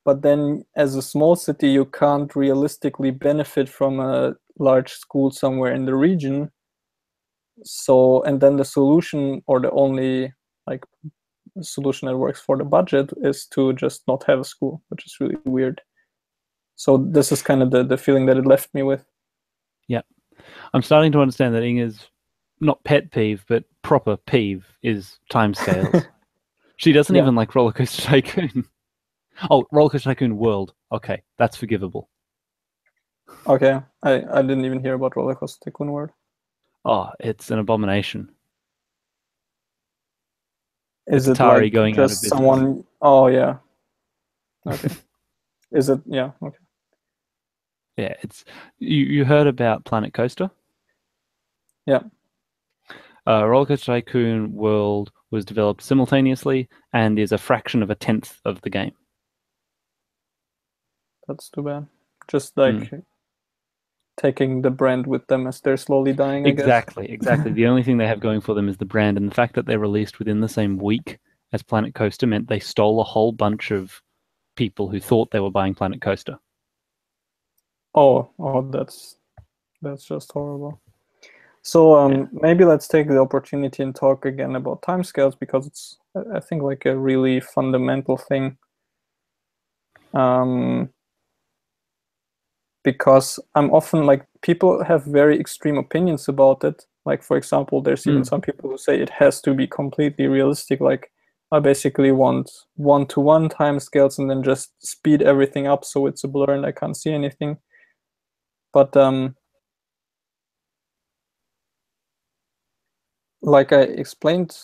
S1: but then as a small city, you can't realistically benefit from a large school somewhere in the region. So, and then the solution, or the only like solution that works for the budget, is to just not have a school, which is really weird. So this is kind of the feeling that it left me with.
S2: Yeah. I'm starting to understand that Inga's not pet peeve, but proper peeve is timescales. She doesn't
S1: Yeah.
S2: even like Roller Coaster Tycoon. Oh, Roller Coaster Tycoon World. Okay, that's forgivable.
S1: Okay. I didn't even hear about Roller Coaster Tycoon World.
S2: Oh, it's an abomination.
S1: Is
S2: It's
S1: it
S2: Atari
S1: like
S2: going out of
S1: just
S2: business.
S1: someone? Oh yeah. Okay. Is it? Yeah. Okay.
S2: Yeah, it's you heard about Planet Coaster?
S1: Yeah.
S2: Roller Coaster Tycoon World was developed simultaneously and is a fraction of a tenth of the game.
S1: That's too bad. Just
S2: Mm.
S1: like taking the brand with them as they're slowly dying, I guess.
S2: Exactly, exactly. The only thing they have going for them is the brand, and the fact that they released within the same week as Planet Coaster meant they stole a whole bunch of people who thought they were buying Planet Coaster.
S1: Oh, that's just horrible. So
S2: Yeah.
S1: maybe let's take the opportunity and talk again about timescales, because it's, I think, like a really fundamental thing. Um, because I'm often like, people have very extreme opinions about it. Like, for example, there's even
S2: Mm.
S1: some people who say it has to be completely realistic. Like, I basically want one-to-one timescales and then just speed everything up so it's a blur and I can't see anything. But like I explained,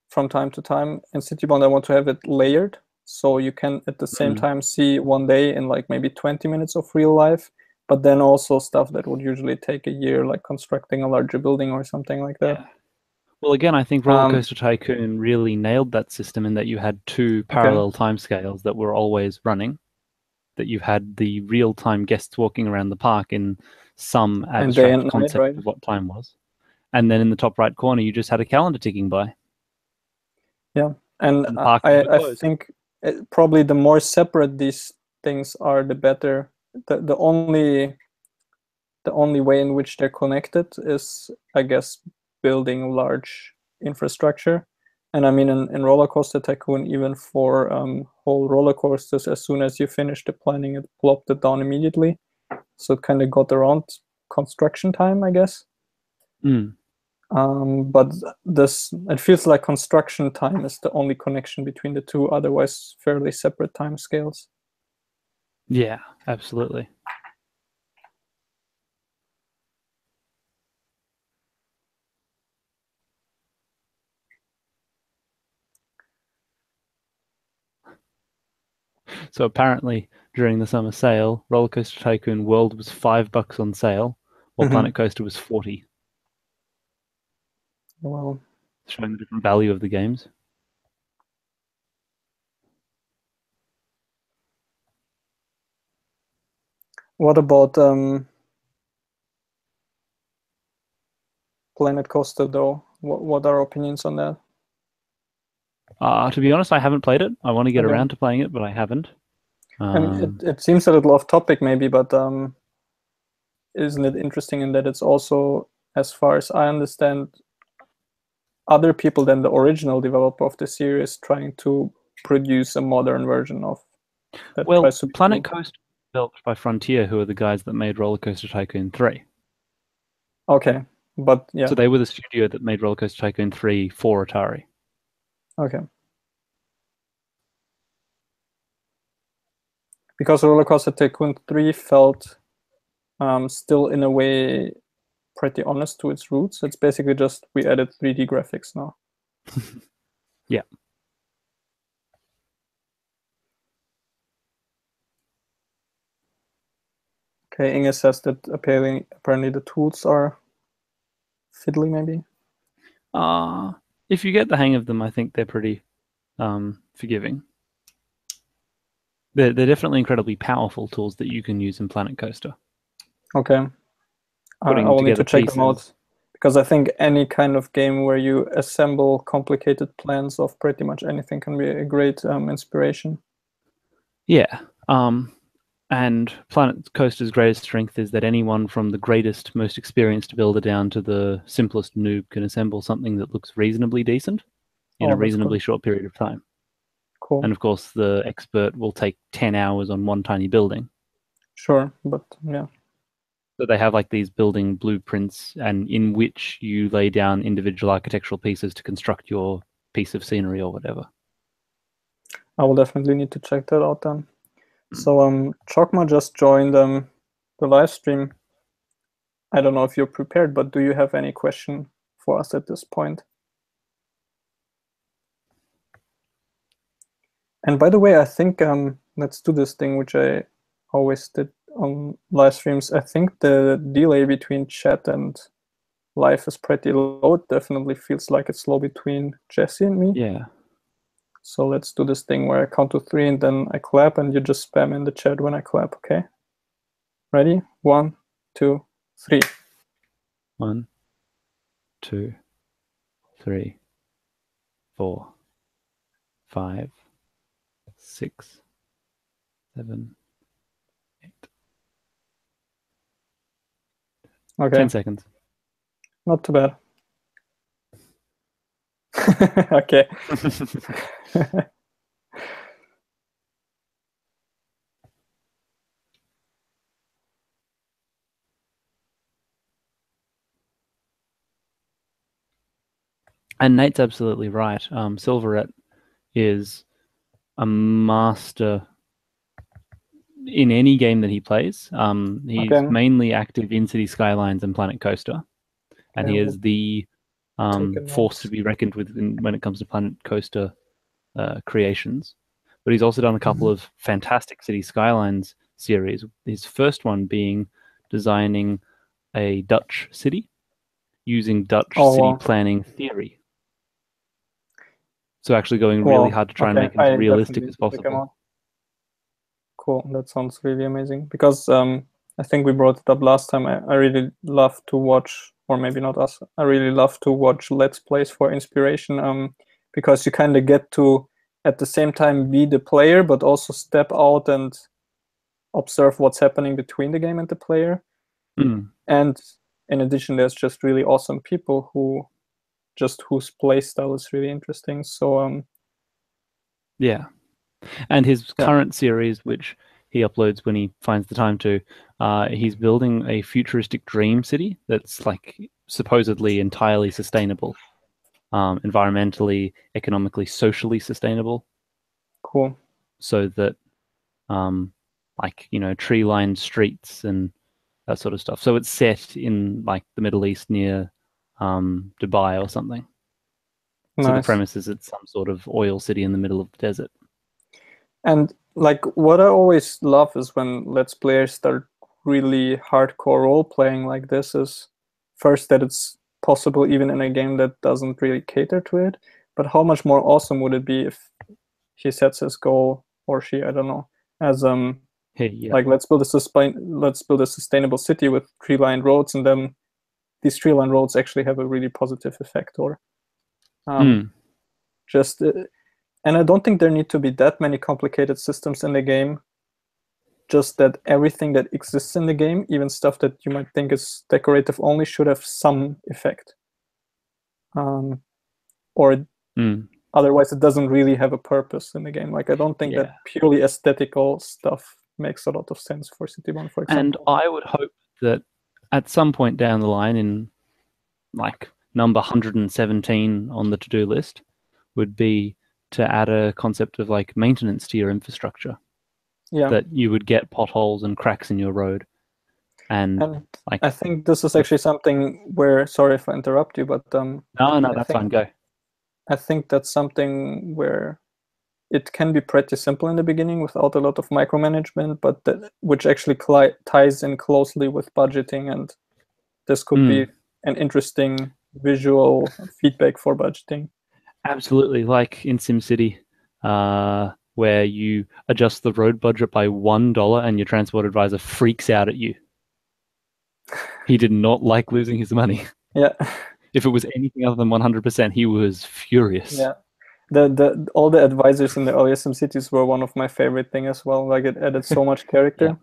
S1: from time to time in Citybound, I want to have it layered, so you can at the same
S2: Mm.
S1: time see one day in like maybe 20 minutes of real life, but then also stuff that would usually take a year, like constructing a larger building or something like that.
S2: Yeah. Well, again, I think Roller
S1: Um,
S2: Coaster Tycoon really nailed that system in that you had two
S1: okay,
S2: parallel timescales that were always running, that you had the real-time guests walking around the park in some
S1: and day
S2: abstract
S1: and night,
S2: concept
S1: right?
S2: of what time was. And then in the top right corner, you just had a calendar ticking by,
S1: Yeah, and
S2: and the park
S1: I
S2: never
S1: I
S2: closed.
S1: think probably the more separate these things are, the better. The only way in which they're connected is, I guess, building large infrastructure. And I mean, in Roller Coaster Tycoon, even for whole roller coasters, as soon as you finish the planning, it plopped it down immediately. So it kind of got around construction time, I guess.
S2: Mm.
S1: But it feels like construction time is the only connection between the two, otherwise fairly separate time scales.
S2: Yeah, absolutely. So apparently, during the summer sale, Roller Coaster Tycoon World was $5 on sale, while
S1: Mhm.
S2: Planet Coaster was 40,
S1: Well,
S2: showing the different value of the games.
S1: what about Planet Coaster, though. What are opinions on that?
S2: To be honest, I haven't played it. I want to get
S1: Okay.
S2: around to playing it, but I haven't.
S1: I mean, it seems a little off topic maybe, but isn't it interesting in that it's also, as far as I understand, other people than the original developer of the series trying to produce a modern version of that
S2: Well,
S1: tries to be
S2: Planet
S1: cool.
S2: Coaster was developed by Frontier, who are the guys that made Roller Coaster Tycoon 3.
S1: Okay, but yeah,
S2: So they were the studio that made Roller Coaster Tycoon 3 for Atari.
S1: okay. Because Roller Coaster Tycoon 3 felt still in a way pretty honest to its roots. It's basically just we added 3D graphics now.
S2: Yeah.
S1: Okay, Inge says that apparently the tools are fiddly, maybe.
S2: If you get the hang of them, I think they're pretty forgiving. They're definitely incredibly powerful tools that you can use in Planet Coaster.
S1: Okay. I
S2: Putting
S1: will need
S2: together
S1: to check
S2: pieces.
S1: them out. Because I think any kind of game where you assemble complicated plans of pretty much anything can be a great inspiration.
S2: Yeah. And Planet Coaster's greatest strength is that anyone from the greatest, most experienced builder down to the simplest noob can assemble something that looks reasonably decent in a reasonably short period of time.
S1: Cool.
S2: And of course, the expert will take 10 hours on one tiny building.
S1: Sure, but yeah.
S2: So they have like these building blueprints, and in which you lay down individual architectural pieces to construct your piece of scenery or whatever.
S1: I will definitely need to check that out then. So Chokma just joined the live stream. I don't know if you're prepared, but do you have any question for us at this point? And by the way, I think let's do this thing which I always did on live streams. I think the delay between chat and live is pretty low. It definitely feels like it's slow between Jesse and me.
S2: Yeah.
S1: So let's do this thing where I count to 3 and then I clap and you just spam in the chat when I clap, okay? Ready? 1, 2, 3.
S2: 1, 2, 3, 4, 5, 6, 7, 8.
S1: Okay.
S2: 10 seconds.
S1: Not too bad. Okay.
S2: And Nate's absolutely right. Silverette is a master in any game that he plays. He's mainly active in City Skylines and Planet Coaster, and he is the force to be reckoned with when it comes to Planet Coaster creations. But he's also done a couple of fantastic City Skylines series. His first one being designing a Dutch city using Dutch city planning theory. So actually going really hard to try and make it as realistic as possible.
S1: Cool, that sounds really amazing. Because I think we brought it up last time. I really love to watch, or maybe not us, I really love to watch Let's Plays for inspiration, because you kind of get to, at the same time, be the player, but also step out and observe what's happening between the game and the player. And in addition, there's just really awesome people whose play style is really interesting. So
S2: yeah. And his current series, which he uploads when he finds the time to, he's building a futuristic dream city that's like supposedly entirely sustainable, environmentally, economically, socially sustainable.
S1: Cool.
S2: So that, like, you know, tree-lined streets and that sort of stuff. So it's set in like the Middle East near Dubai or something. So the premise is it's some sort of oil city in the middle of the desert.
S1: And like what I always love is when Let's Players start really hardcore role playing like this is first that it's possible even in a game that doesn't really cater to it, but how much more awesome would it be if he sets his goal, or she, I don't know, as like let's build a sustainable city with tree-lined roads, and then these tree line roads actually have a really positive effect, or just and I don't think there need to be that many complicated systems in the game. Just that everything that exists in the game, even stuff that you might think is decorative only, should have some effect. Or otherwise it doesn't really have a purpose in the game. Like I don't think that purely aesthetical stuff makes a lot of sense for Citybound, for example.
S2: And I would hope that at some point down the line, in like number 117 on the to-do list, would be to add a concept of like maintenance to your infrastructure.
S1: Yeah.
S2: That you would get potholes and cracks in your road. And like,
S1: I think this is actually something where, sorry if I interrupt you, but
S2: no, that's fine, go.
S1: I think that's something where it can be pretty simple in the beginning without a lot of micromanagement, but which actually ties in closely with budgeting, and this could be an interesting visual feedback for budgeting.
S2: Absolutely, like in SimCity, where you adjust the road budget by $1 and your transport advisor freaks out at you. He did not like losing his money.
S1: Yeah.
S2: If it was anything other than 100%, he was furious.
S1: Yeah. All the advisors in the earlier SimCities were one of my favorite things as well. Like it added so much character.
S2: Yeah.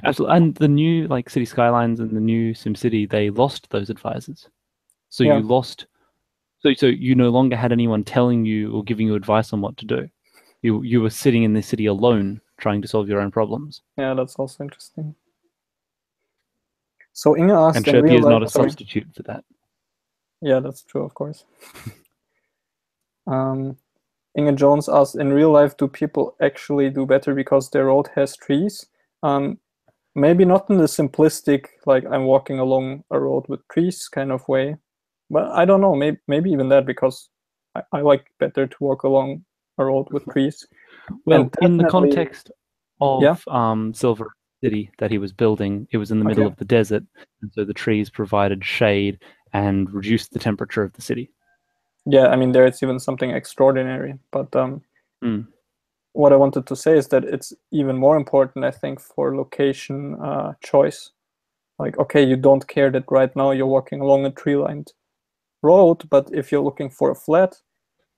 S2: Absolutely. And the new like City Skylines and the new SimCity, they lost those advisors. So you lost. So you no longer had anyone telling you or giving you advice on what to do. You were sitting in the city alone trying to solve your own problems.
S1: Yeah, that's also interesting. So Inge asked,
S2: and Sherpy is not a substitute for that.
S1: Yeah, that's true, of course. Inge Jones asked, in real life, do people actually do better because their road has trees? Maybe not in the simplistic, like I'm walking along a road with trees kind of way. But I don't know, maybe even that, because I like better to walk along a road with trees.
S2: Well, in the context of Silver City that he was building, it was in the middle of the desert, and so the trees provided shade and reduced the temperature of the city.
S1: Yeah, I mean, there it's even something extraordinary. But what I wanted to say is that it's even more important, I think, for location choice. Like, okay, you don't care that right now you're walking along a tree-lined road, but if you're looking for a flat,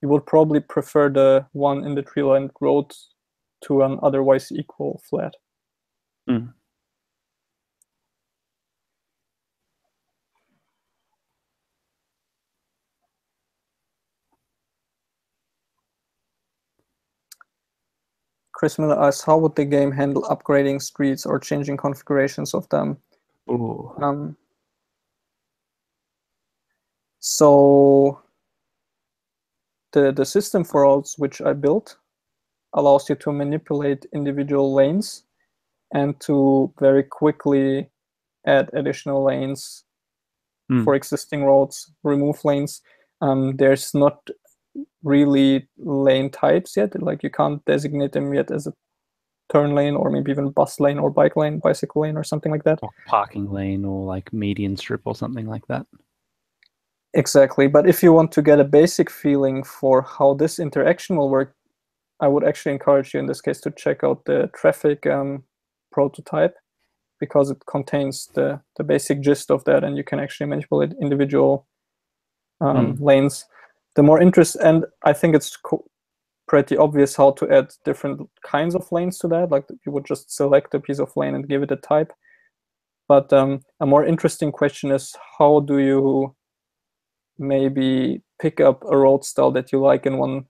S1: you would probably prefer the one in the tree-lined road to an otherwise equal flat. Chris Miller asks, how would the game handle upgrading streets or changing configurations of them? So the system for roads which I built allows you to manipulate individual lanes and to very quickly add additional lanes for existing roads, remove lanes. There's not really lane types yet. Like you can't designate them yet as a turn lane or maybe even bus lane or bike lane, bicycle lane or something like that.
S2: Or parking lane or like median strip or something like that.
S1: Exactly. But if you want to get a basic feeling for how this interaction will work, I would actually encourage you in this case to check out the traffic prototype, because it contains the basic gist of that, and you can actually manipulate individual lanes. The more interest, and I think it's pretty obvious how to add different kinds of lanes to that. Like you would just select a piece of lane and give it a type. But a more interesting question is, how do you maybe pick up a road style that you like in one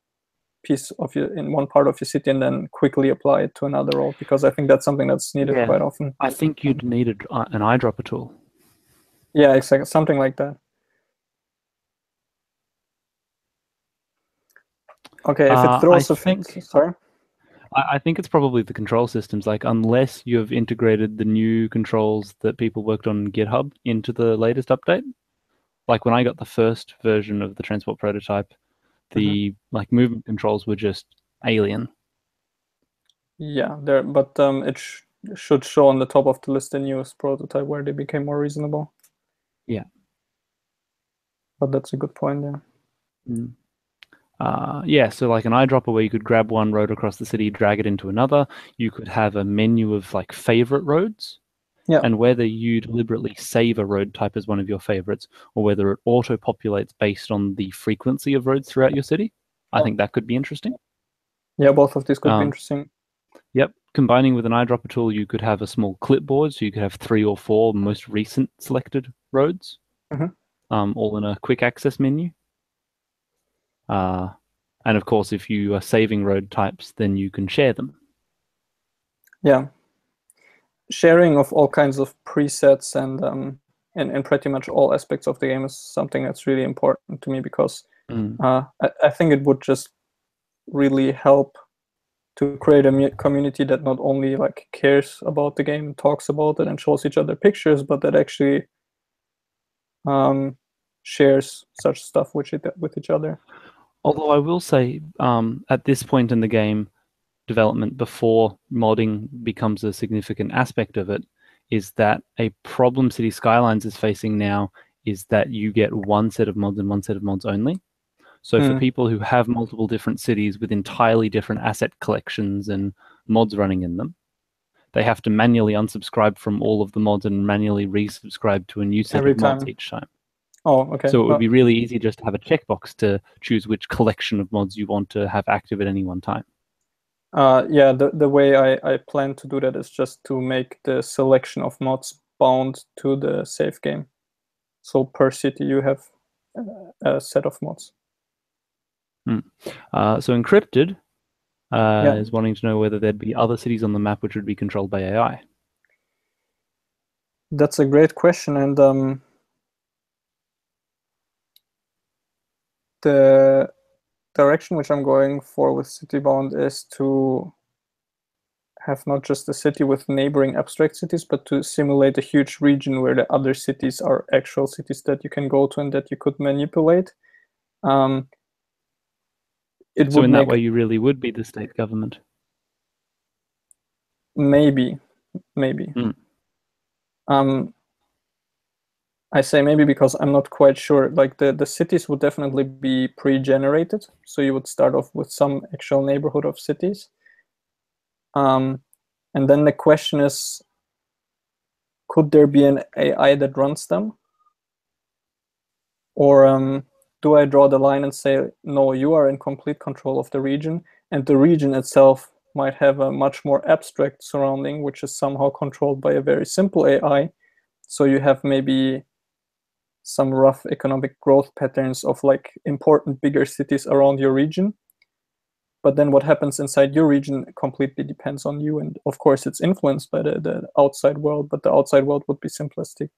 S1: part of your city and then quickly apply it to another road? Because I think that's something that's needed quite often.
S2: I think you'd need an eyedropper tool.
S1: Yeah, exactly, something like that. Okay, if it throws sorry?
S2: I think it's probably the control systems. Like, unless you've integrated the new controls that people worked on in GitHub into the latest update. Like when I got the first version of the transport prototype, the like movement controls were just alien.
S1: Yeah, but it should show on the top of the list the newest prototype where they became more reasonable.
S2: Yeah.
S1: But that's a good point,
S2: yeah, so like an eyedropper where you could grab one road across the city, drag it into another. You could have a menu of like favorite roads,
S1: Yeah.
S2: And whether you deliberately save a road type as one of your favorites, or whether it auto-populates based on the frequency of roads throughout your city, I think that could be interesting.
S1: Yeah, both of these could be interesting.
S2: Yep. Combining with an eyedropper tool, you could have a small clipboard, so you could have 3 or 4 most recent selected roads, all in a quick access menu. And of course, if you are saving road types, then you can share them.
S1: Yeah. Sharing of all kinds of presets and pretty much all aspects of the game is something that's really important to me, because I think it would just really help to create a community that not only like cares about the game, talks about it, and shows each other pictures, but that actually shares such stuff with each other.
S2: Although I will say, at this point in the game development, before modding becomes a significant aspect of it, is that a problem City Skylines is facing now is that you get one set of mods and one set of mods only. So for people who have multiple different cities with entirely different asset collections and mods running in them, they have to manually unsubscribe from all of the mods and manually resubscribe to a new set of mods each time.
S1: Oh, okay.
S2: So it would be really easy just to have a checkbox to choose which collection of mods you want to have active at any one time.
S1: Yeah, the way I plan to do that is just to make the selection of mods bound to the save game. So per city you have a set of mods.
S2: So Encrypted
S1: Yeah.
S2: is wanting to know whether there'd be other cities on the map which would be controlled by AI.
S1: That's a great question, and the direction which I'm going for with Citybound is to have not just a city with neighboring abstract cities, but to simulate a huge region where the other cities are actual cities that you can go to and that you could manipulate.
S2: So in that way, you really would be the state government.
S1: Maybe. I say maybe because I'm not quite sure. Like the cities would definitely be pre-generated, so you would start off with some actual neighborhood of cities. And then the question is, could there be an AI that runs them? Or do I draw the line and say, no, you are in complete control of the region, and the region itself might have a much more abstract surrounding, which is somehow controlled by a very simple AI. So you have maybe some rough economic growth patterns of like important bigger cities around your region. But then what happens inside your region completely depends on you. And of course, it's influenced by the outside world, but the outside world would be simplistic.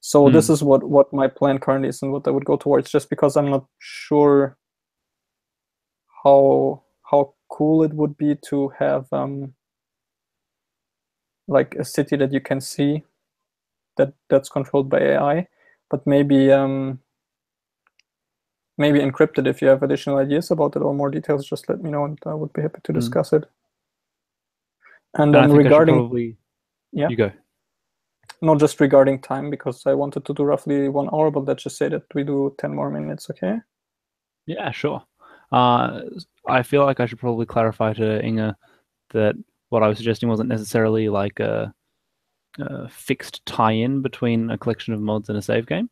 S1: So this is what my plan currently is and what I would go towards, just because I'm not sure how cool it would be to have like a city that you can see that's controlled by AI, but maybe Encrypted. If you have additional ideas about it or more details, just let me know, and I would be happy to discuss it. And then regarding,
S2: yeah, you go.
S1: Not just regarding time, because I wanted to do roughly 1 hour, but let's just say that we do 10 more minutes, okay?
S2: Yeah, sure. I feel like I should probably clarify to Inga that what I was suggesting wasn't necessarily like a fixed tie-in between a collection of mods and a save game.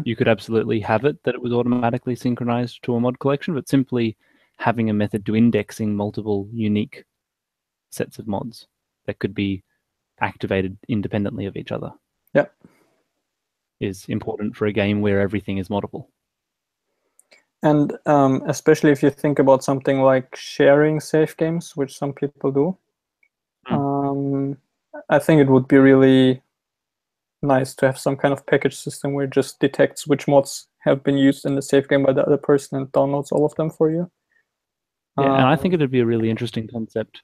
S2: You could absolutely have it that it was automatically synchronized to a mod collection, but simply having a method to indexing multiple unique sets of mods that could be activated independently of each other.
S1: Yeah.
S2: Is important for a game where everything is moddable.
S1: And especially if you think about something like sharing save games, which some people do, I think it would be really nice to have some kind of package system where it just detects which mods have been used in the save game by the other person and downloads all of them for you.
S2: Yeah, and I think it'd be a really interesting concept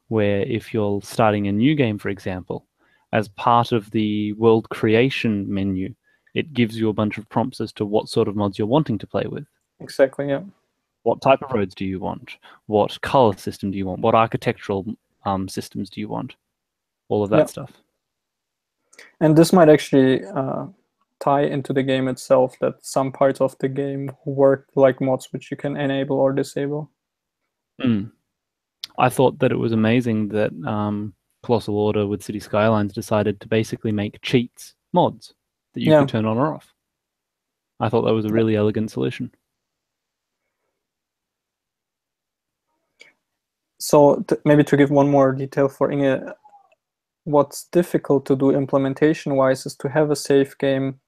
S2: where if you're starting a new game, for example, as part of the world creation menu, it gives you a bunch of prompts as to what sort of mods you're wanting to play with.
S1: Exactly, yeah.
S2: What type of roads do you want? What color system do you want? What architectural systems do you want? All of that stuff.
S1: And this might actually tie into the game itself, that some parts of the game work like mods which you can enable or disable.
S2: I thought that it was amazing that Colossal Order with City Skylines decided to basically make cheats mods that you could turn on or off. I thought that was a really elegant solution.
S1: So maybe to give one more detail for Inge, what's difficult to do implementation-wise is to have a safe game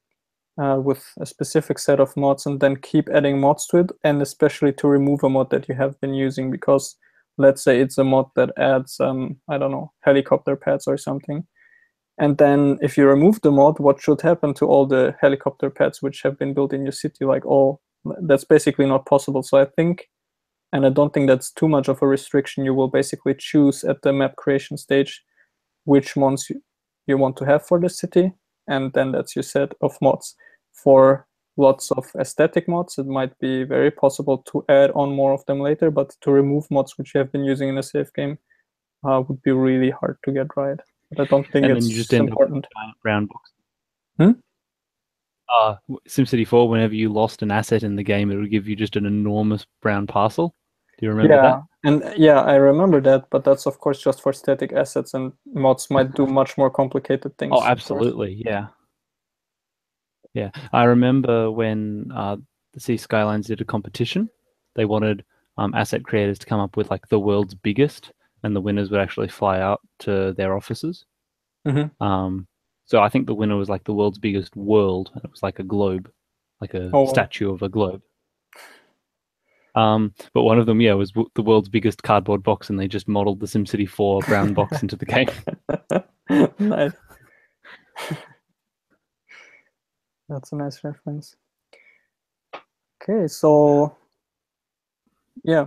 S1: with a specific set of mods and then keep adding mods to it, and especially to remove a mod that you have been using, because let's say it's a mod that adds, I don't know, helicopter pads or something. And then if you remove the mod, what should happen to all the helicopter pads which have been built in your city? Like, that's basically not possible. So I think, and I don't think that's too much of a restriction, you will basically choose at the map creation stage which mods you want to have for the city, and then that's your set of mods. For lots of aesthetic mods, it might be very possible to add on more of them later, but to remove mods which you have been using in a safe game would be really hard to get right. But I don't think
S2: and
S1: it's
S2: then you just end
S1: important.
S2: Up with a giant brown box.
S1: Hmm?
S2: SimCity 4, whenever you lost an asset in the game, it would give you just an enormous brown parcel. Do you remember that?
S1: And yeah, I remember that, but that's of course just for static assets, and mods might do much more complicated things.
S2: Oh, absolutely, yeah. Yeah, I remember when the Sea Skylines did a competition. They wanted asset creators to come up with like the world's biggest, and the winners would actually fly out to their offices. So I think the winner was like the world's biggest world, and it was like a globe, like a statue of a globe. But one of them, yeah, was the world's biggest cardboard box, and they just modeled the SimCity 4 brown box into the game.
S1: Nice. That's a nice reference. Okay, so yeah.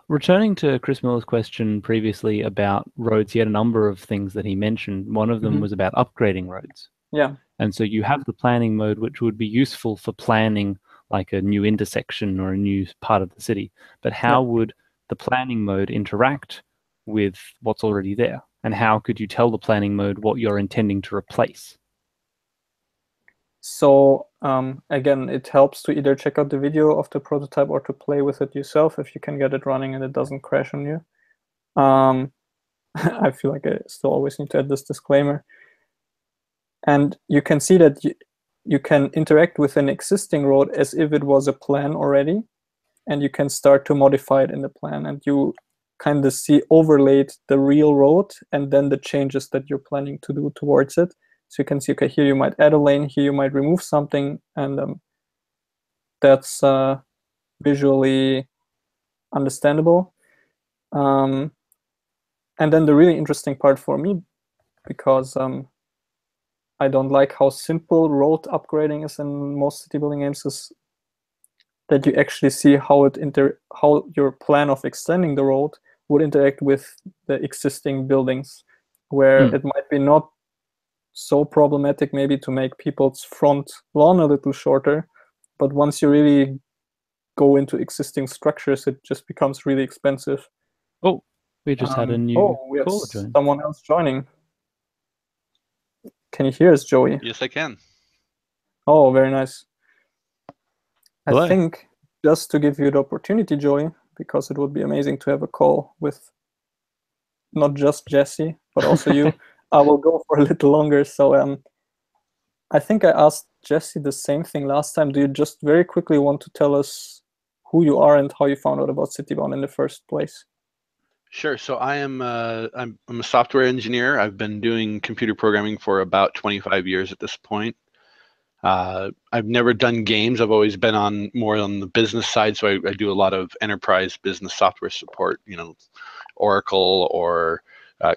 S2: Returning to Chris Miller's question previously about roads, he had a number of things that he mentioned. One of them was about upgrading roads.
S1: Yeah.
S2: And so you have the planning mode, which would be useful for planning like a new intersection or a new part of the city. But how would the planning mode interact with what's already there? And how could you tell the planning mode what you're intending to replace?
S1: So again, it helps to either check out the video of the prototype or to play with it yourself if you can get it running and it doesn't crash on you. I feel like I still always need to add this disclaimer. And you can see that you can interact with an existing road as if it was a plan already, and you can start to modify it in the plan, and you kind of see overlaid the real road and then the changes that you're planning to do towards it. So you can see, okay, here you might add a lane, here you might remove something, and that's visually understandable. And then the really interesting part for me, because I don't like how simple road upgrading is in most city building games, is that you actually see how how your plan of extending the road would interact with the existing buildings, where it might be not so problematic maybe to make people's front lawn a little shorter, but once you really go into existing structures, it just becomes really expensive.
S2: Oh, we just had a new
S1: we have
S2: caller join.
S1: someone else joining. Can you hear us, Joey?
S3: Yes, I can.
S1: Oh, very nice.
S2: Hello.
S1: I think just to give you the opportunity, Joey, because it would be amazing to have a call with not just Jesse, but also you, I will go for a little longer. So I think I asked Jesse the same thing last time. Do you just very quickly want to tell us who you are and how you found out about Citybound in the first place?
S3: Sure. So I'm a software engineer. I've been doing computer programming for about 25 years at this point. I've never done games. I've always been more on the business side. So I do a lot of enterprise business software support, Oracle, or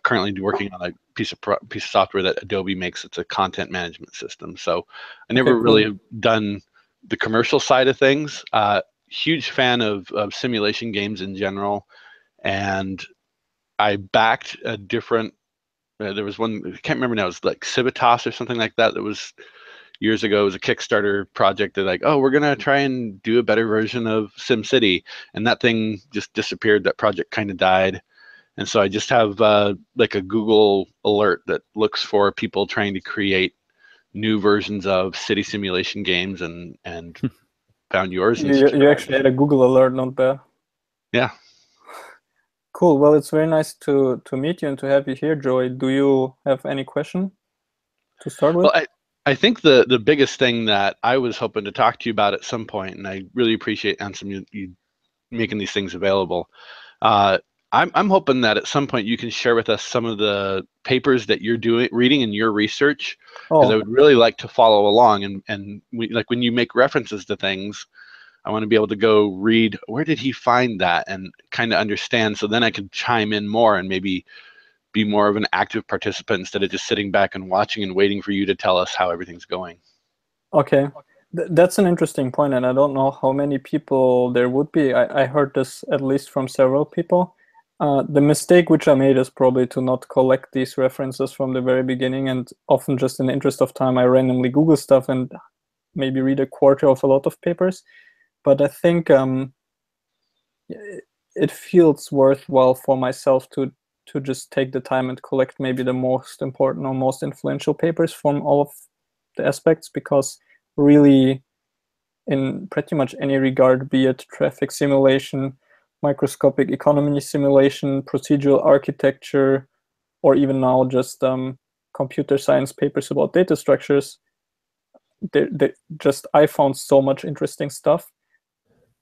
S3: currently working on a piece of software that Adobe makes. It's a content management system. So I never really have done the commercial side of things. Huge fan of simulation games in general. And I backed a different, there was one, I can't remember now, it was like Civitas or something like that. That was years ago. It was a Kickstarter project that like, oh, we're going to try and do a better version of SimCity. And that thing just disappeared. That project kind of died. And so I just have like a Google alert that looks for people trying to create new versions of city simulation games, and found yours.
S1: You actually had a Google alert, not bad.
S3: Yeah.
S1: Cool. Well, it's very nice to meet you and to have you here, Joey. Do you have any question to start with?
S3: Well, I think the biggest thing that I was hoping to talk to you about at some point, and I really appreciate Ansem you making these things available. Uh, I'm hoping that at some point you can share with us some of the papers that you're reading in your research, because I
S1: Oh,
S3: would really like to follow along, and like when you make references to things, I want to be able to go read where did he find that and kind of understand, so then I can chime in more and maybe be more of an active participant instead of just sitting back and watching and waiting for you to tell us how everything's going.
S1: okay. That's an interesting point, and I don't know how many people there would be. I heard this at least from several people. The mistake which I made is probably to not collect these references from the very beginning, and often just in the interest of time, I randomly Google stuff and maybe read a quarter of a lot of papers. But I think it feels worthwhile for myself to just take the time and collect maybe the most important or most influential papers from all of the aspects, because really in pretty much any regard, be it traffic simulation, microscopic economy simulation, procedural architecture, or even now just computer science papers about data structures, I found so much interesting stuff,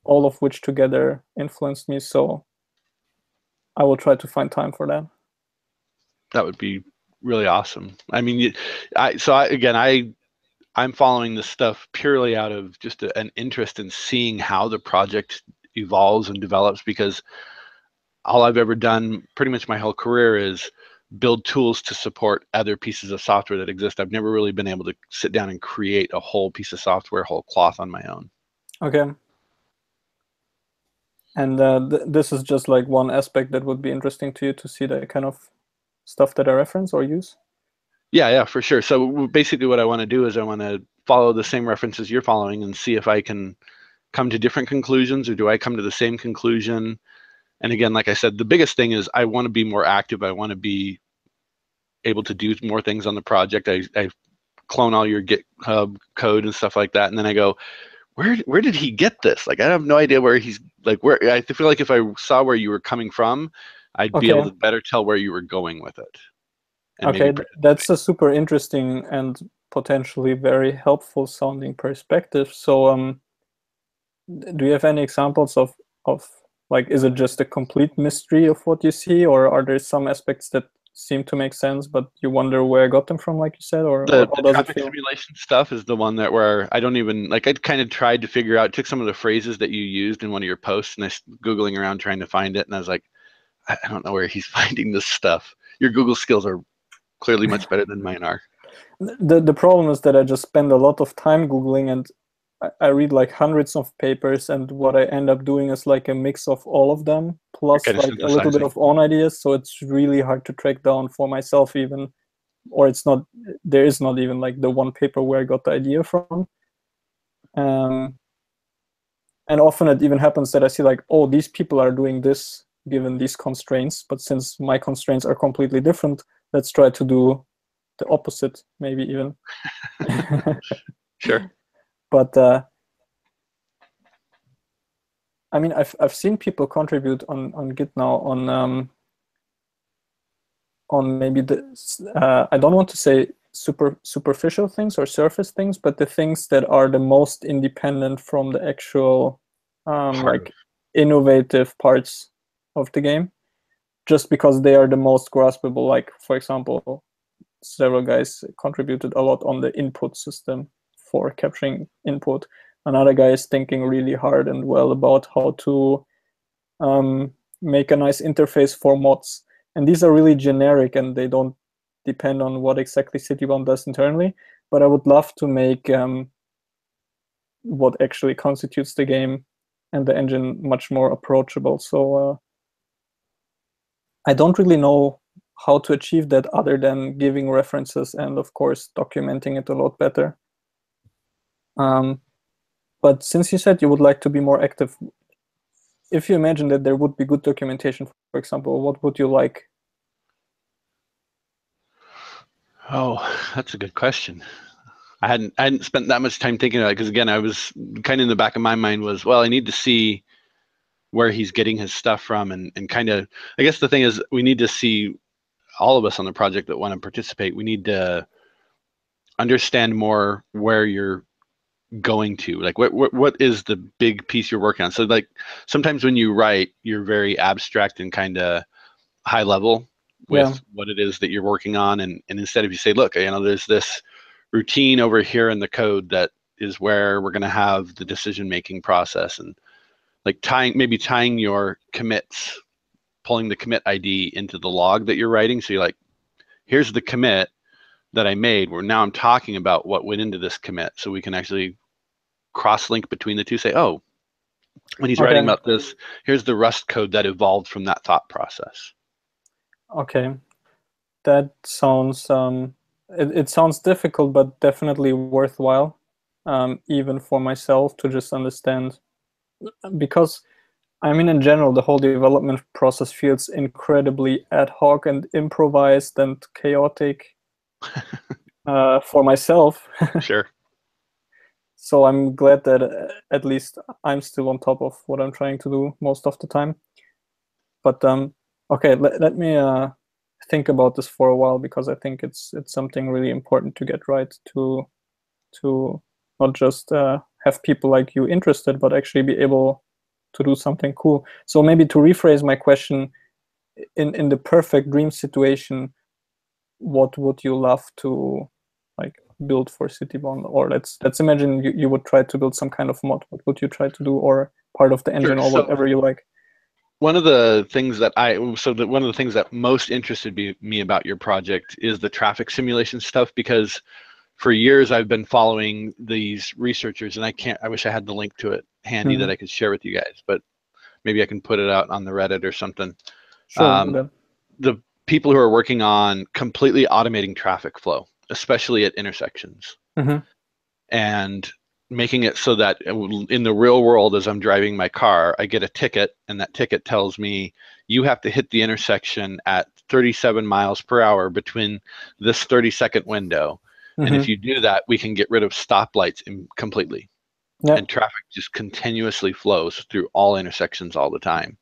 S1: all of which together influenced me. So I will try to find time for that.
S3: That would be really awesome. I mean, I'm following this stuff purely out of just an interest in seeing how the project evolves and develops, because all I've ever done pretty much my whole career is build tools to support other pieces of software that exist. I've never really been able to sit down and create a whole piece of software, whole cloth on my own.
S1: Okay. And this is just like one aspect that would be interesting to you to see the kind of stuff that I reference or use?
S3: Yeah, for sure. So basically what I want to do is I want to follow the same references you're following and see if I can come to different conclusions, or do I come to the same conclusion? And again, like I said, the biggest thing is I want to be more active. I want to be able to do more things on the project. I clone all your GitHub code and stuff like that, and then I go, where did he get this? Like, I have no idea where he's like where. I feel like if I saw where you were coming from, I'd be able
S1: Okay.
S3: to better tell where you were going with it. And
S1: Okay,
S3: maybe
S1: that's a super interesting and potentially very helpful sounding perspective. So, do you have any examples of like, is it just a complete mystery of what you see, or are there some aspects that seem to make sense, but you wonder where I got them from, like you said, or
S3: the
S1: how does it
S3: traffic
S1: feel?
S3: simulation stuff is the one that where I don't even like. I kind of tried to figure out, took some of the phrases that you used in one of your posts, and I was googling around trying to find it, and I was like, I don't know where he's finding this stuff. Your Google skills are clearly much better than mine are.
S1: The problem is that I just spend a lot of time Googling, and I read like hundreds of papers, and what I end up doing is like a mix of all of them,
S3: You're
S1: plus
S3: kind of
S1: like a little bit
S3: synthesizing.
S1: of own ideas. So it's really hard to track down for myself even, or there is not even like the one paper where I got the idea from. Um, and often it even happens that I see like, oh, these people are doing this given these constraints, but since my constraints are completely different, let's try to do the opposite, maybe even.
S3: Sure.
S1: But I mean, I've seen people contribute on Git now on maybe the I don't want to say superficial things or surface things, but the things that are the most independent from the actual like innovative parts of the game, just because they are the most graspable. Like, for example, several guys contributed a lot on the input system for capturing input. Another guy is thinking really hard and well about how to make a nice interface for mods. And these are really generic and they don't depend on what exactly Citybound does internally. But I would love to make what actually constitutes the game and the engine much more approachable. So I don't really know how to achieve that other than giving references and, of course, documenting it a lot better. But since you said you would like to be more active, if you imagine that there would be good documentation, for example, what would you like?
S3: Oh, that's a good question. I hadn't spent that much time thinking about it, because again, I was kind of in the back of my mind was, well, I need to see where he's getting his stuff from, and kind of, I guess the thing is, we need to see, all of us on the project that want to participate, we need to understand more where you're going to, like what is the big piece you're working on. So like sometimes when you write, you're very abstract and kind of high level with what it is that you're working on, and instead of you say, look, there's this routine over here in the code that is where we're going to have the decision making process, and like tying your commits, pulling the commit ID into the log that you're writing. So you're like, here's the commit that I made, where now I'm talking about what went into this commit, so we can actually cross-link between the two, say, oh, when he's writing about this, here's the Rust code that evolved from that thought process.
S1: Okay, that sounds it sounds difficult, but definitely worthwhile, even for myself to just understand, because I mean, in general, the whole development process feels incredibly ad hoc and improvised and chaotic for myself.
S3: Sure.
S1: So I'm glad that at least I'm still on top of what I'm trying to do most of the time. But okay, let me think about this for a while, because I think it's something really important to get right, to not just have people like you interested, but actually be able to do something cool. So maybe to rephrase my question, in the perfect dream situation, what would you love to like build for Citybound? Or let's imagine you would try to build some kind of mod. What would you try to do, or part of the engine,
S3: Sure.
S1: or whatever you like?
S3: One of the things that most interested me about your project is the traffic simulation stuff, because for years I've been following these researchers, and I wish I had the link to it handy that I could share with you guys, but maybe I can put it out on the Reddit or something.
S1: Sure.
S3: The people who are working on completely automating traffic flow, especially at intersections, and making it so that in the real world, as I'm driving my car, I get a ticket, and that ticket tells me you have to hit the intersection at 37 miles per hour between this 30-second window. And if you do that, we can get rid of stoplights completely. And traffic just continuously flows through all intersections all the time.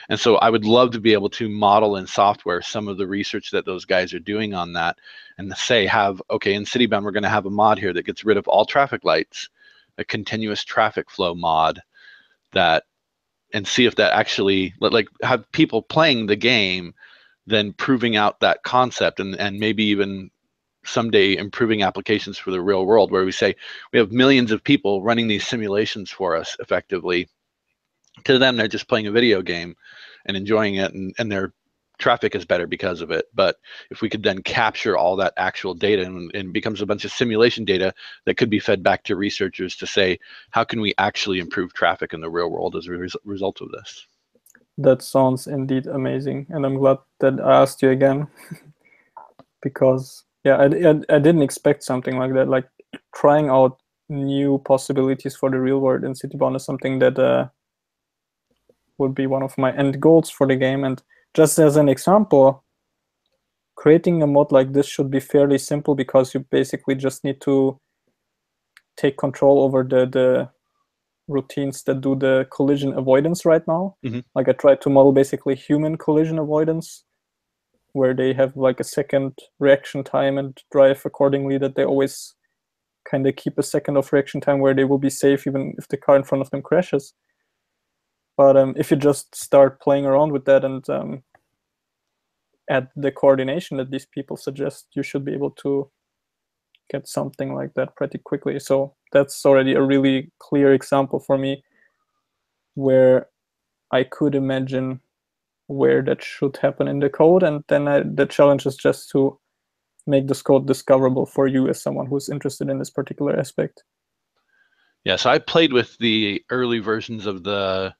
S3: And so I would love to be able to model in software some of the research that those guys are doing on that, and say, okay, in Citybound, we're going to have a mod here that gets rid of all traffic lights, a continuous traffic flow mod, and see if that actually, like, have people playing the game, then proving out that concept, and maybe even someday improving applications for the real world, where we say we have millions of people running these simulations for us effectively. To them, they're just playing a video game and enjoying it, and their traffic is better because of it. But if we could then capture all that actual data, and it becomes a bunch of simulation data that could be fed back to researchers to say, how can we actually improve traffic in the real world as a result of this?
S1: That sounds indeed amazing, and I'm glad that I asked you again, because I didn't expect something like that. Like, trying out new possibilities for the real world in Citybound is something that would be one of my end goals for the game. And just as an example, creating a mod like this should be fairly simple, because you basically just need to take control over the routines that do the collision avoidance right now. Like, I tried to model basically human collision avoidance, where they have like a second reaction time and drive accordingly, that they always kind of keep a second of reaction time where they will be safe even if the car in front of them crashes. But if you just start playing around with that and add the coordination that these people suggest, you should be able to get something like that pretty quickly. So that's already a really clear example for me, where I could imagine where that should happen in the code. And then the challenge is just to make this code discoverable for you as someone who's interested in this particular aspect.
S3: Yeah, so I played with the early versions of the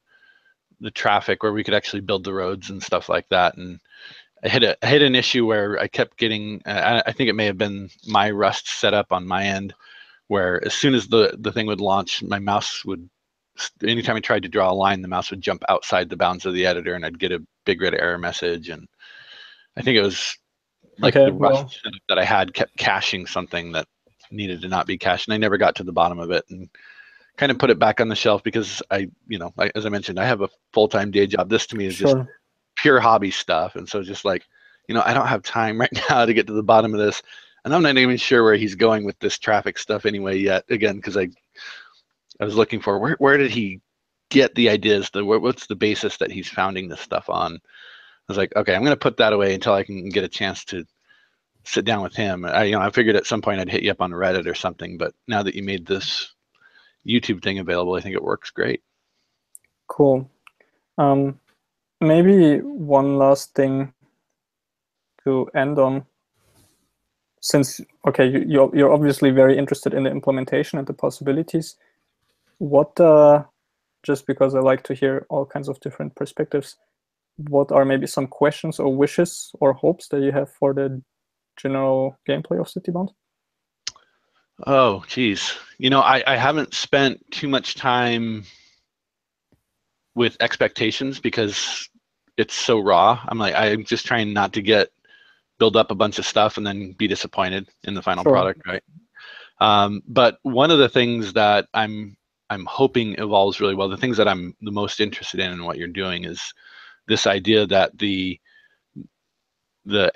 S3: traffic, where we could actually build the roads and stuff like that. And I hit an issue where I kept getting, I think it may have been my Rust setup on my end, where as soon as the thing would launch, my mouse would, anytime I tried to draw a line, the mouse would jump outside the bounds of the editor, and I'd get a big red error message. And I think it was like the Rust setup that I had kept caching something that needed to not be cached, and I never got to the bottom of it and kind of put it back on the shelf because as I mentioned, I have a full-time day job. This to me is just pure hobby stuff. And so just like, I don't have time right now to get to the bottom of this. And I'm not even sure where he's going with this traffic stuff anyway yet. Again, because I was looking for where did he get the ideas? What's the basis that he's founding this stuff on? I was like, okay, I'm going to put that away until I can get a chance to sit down with him. I figured at some point I'd hit you up on Reddit or something, but now that you made this YouTube thing available, I think it works great.
S1: Cool. Maybe one last thing to end on. Since, okay, you're obviously very interested in the implementation and the possibilities. What, just because I like to hear all kinds of different perspectives, what are maybe some questions or wishes or hopes that you have for the general gameplay of Citybound?
S3: Oh, geez. I haven't spent too much time with expectations because it's so raw. I'm just trying not to build up a bunch of stuff and then be disappointed in the final product, right? But one of the things that I'm hoping evolves really well, the things that I'm the most interested in what you're doing is this idea that the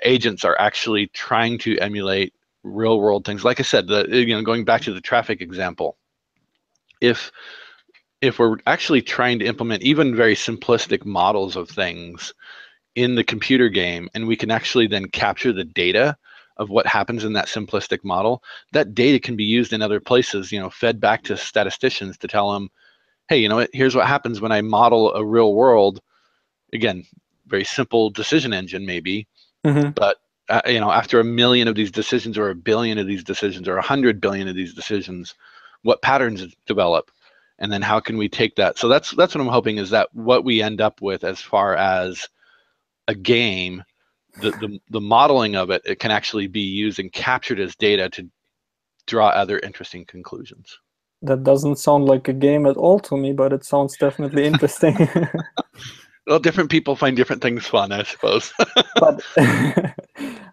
S3: agents are actually trying to emulate real world things. Like I said, going back to the traffic example, if we're actually trying to implement even very simplistic models of things in the computer game, and we can actually then capture the data of what happens in that simplistic model, that data can be used in other places, fed back to statisticians to tell them, hey, here's what happens when I model a real world. Again, very simple decision engine maybe, but after 1 million of these decisions or 1 billion of these decisions or 100 billion of these decisions, what patterns develop? And then how can we take that? So that's what I'm hoping is that what we end up with as far as a game, the modeling of it can actually be used and captured as data to draw other interesting conclusions.
S1: That doesn't sound like a game at all to me, but it sounds definitely interesting.
S3: Well, different people find different things fun, I suppose.
S1: But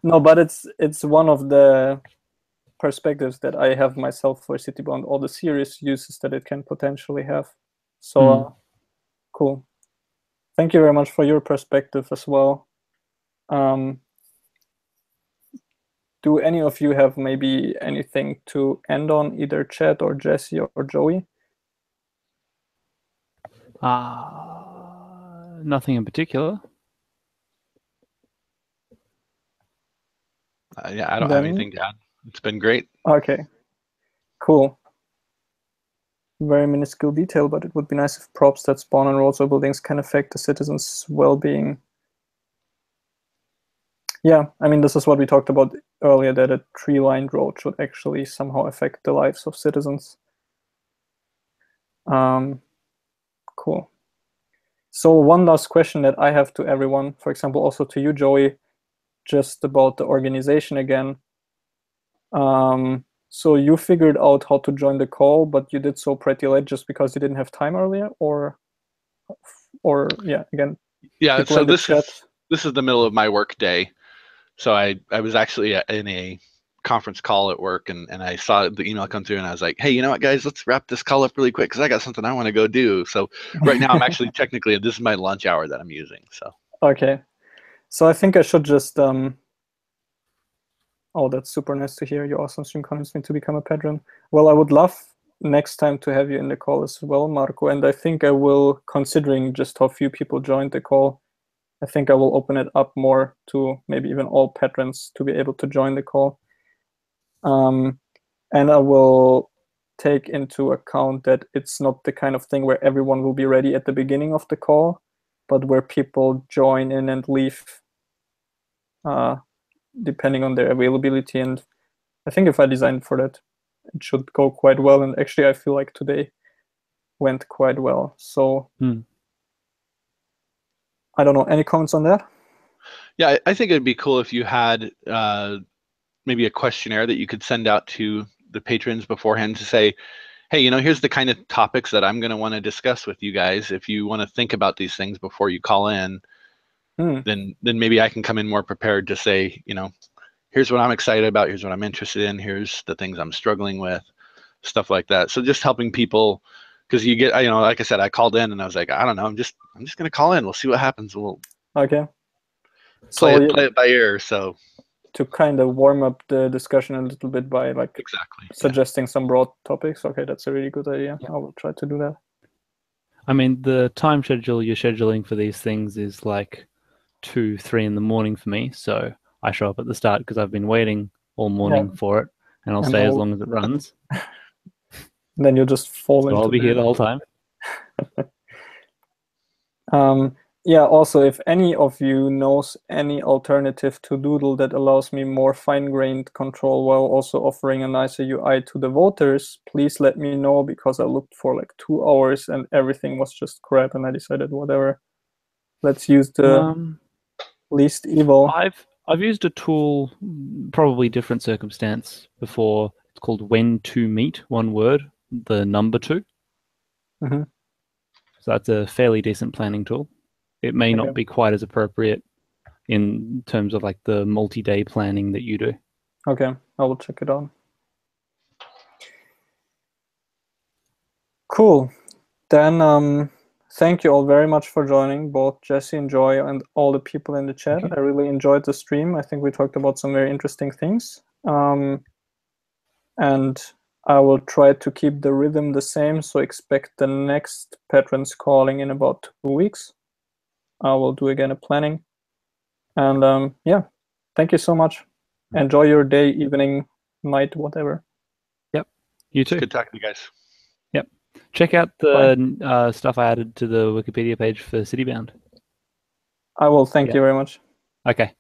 S1: no, but it's one of the perspectives that I have myself for Citybound, all the serious uses that it can potentially have. So cool. Thank you very much for your perspective as well. Do any of you have maybe anything to end on, either Chad or Jesse or Joey?
S2: Nothing in particular.
S3: Yeah, I don't have anything to add. It's been great.
S1: Okay, cool. Very minuscule detail, but it would be nice if props that spawn on roads or buildings can affect the citizens' well-being. Yeah, I mean, this is what we talked about earlier, that a tree-lined road should actually somehow affect the lives of citizens. Cool. So one last question that I have to everyone, for example, also to you, Joey, just about the organization again. So you figured out how to join the call, but you did so pretty late just because you didn't have time earlier, or yeah, again.
S3: Yeah, so this is the middle of my work day. So I was actually in a conference call at work, and I saw the email come through, and I was like, hey, you know what, guys, let's wrap this call up really quick because I got something I want to go do. So right now I'm actually technically, this is my lunch hour that I'm using. So
S1: okay. So I think I should just oh, that's super nice to hear. Your awesome stream convinced me to become a patron. Well, I would love next time to have you in the call as well, Marco, and I think I will, considering just how few people joined the call, I think I will open it up more to maybe even all patrons to be able to join the call. And I will take into account that it's not the kind of thing where everyone will be ready at the beginning of the call, but where people join in and leave depending on their availability. And I think if I designed for that, it should go quite well. And actually, I feel like today went quite well. So I don't know, any comments on that?
S3: Yeah, I think it'd be cool if you had maybe a questionnaire that you could send out to the patrons beforehand to say, hey, here's the kind of topics that I'm going to want to discuss with you guys. If you want to think about these things before you call in, then maybe I can come in more prepared to say, here's what I'm excited about, here's what I'm interested in, here's the things I'm struggling with. stuff like that. So just helping people, because you get, like I said, I called in and I was like, I don't know, I'm just gonna call in. We'll see what happens. We'll
S1: Okay.
S3: play
S1: So
S3: it by ear. So
S1: to kind of warm up the discussion a little bit by like
S3: exactly
S1: suggesting some broad topics. Okay, that's a really good idea.
S2: Yeah.
S1: I will try to do that.
S2: I mean, the time schedule you're scheduling for these things is like 2, 3 in the morning for me. So I show up at the start because I've been waiting all morning for it, and I'll stay as long as it runs.
S1: Then you just fall
S2: So
S1: into
S2: I'll be here the whole time.
S1: Yeah, also, if any of you knows any alternative to Doodle that allows me more fine-grained control while also offering a nicer UI to the voters, please let me know, because I looked for like 2 hours and everything was just crap, and I decided, whatever, let's use the least evil.
S2: I've used a tool, probably different circumstance, before. It's called When to Meet, one word, the number 2.
S1: Mm-hmm.
S2: So that's a fairly decent planning tool. It may not be quite as appropriate in terms of like the multi-day planning that you do.
S1: Okay, I will check it out. Cool. Then thank you all very much for joining, both Jesse and Joy and all the people in the chat. I really enjoyed the stream. I think we talked about some very interesting things. And I will try to keep the rhythm the same, so expect the next Patrons calling in about 2 weeks. I will do again a planning. And yeah, thank you so much. Enjoy your day, evening, night, whatever.
S2: Yep, you too.
S3: It's good talking to you guys.
S2: Yep. Check out the stuff I added to the Wikipedia page for Citybound.
S1: I will. Thank you very much.
S2: Okay.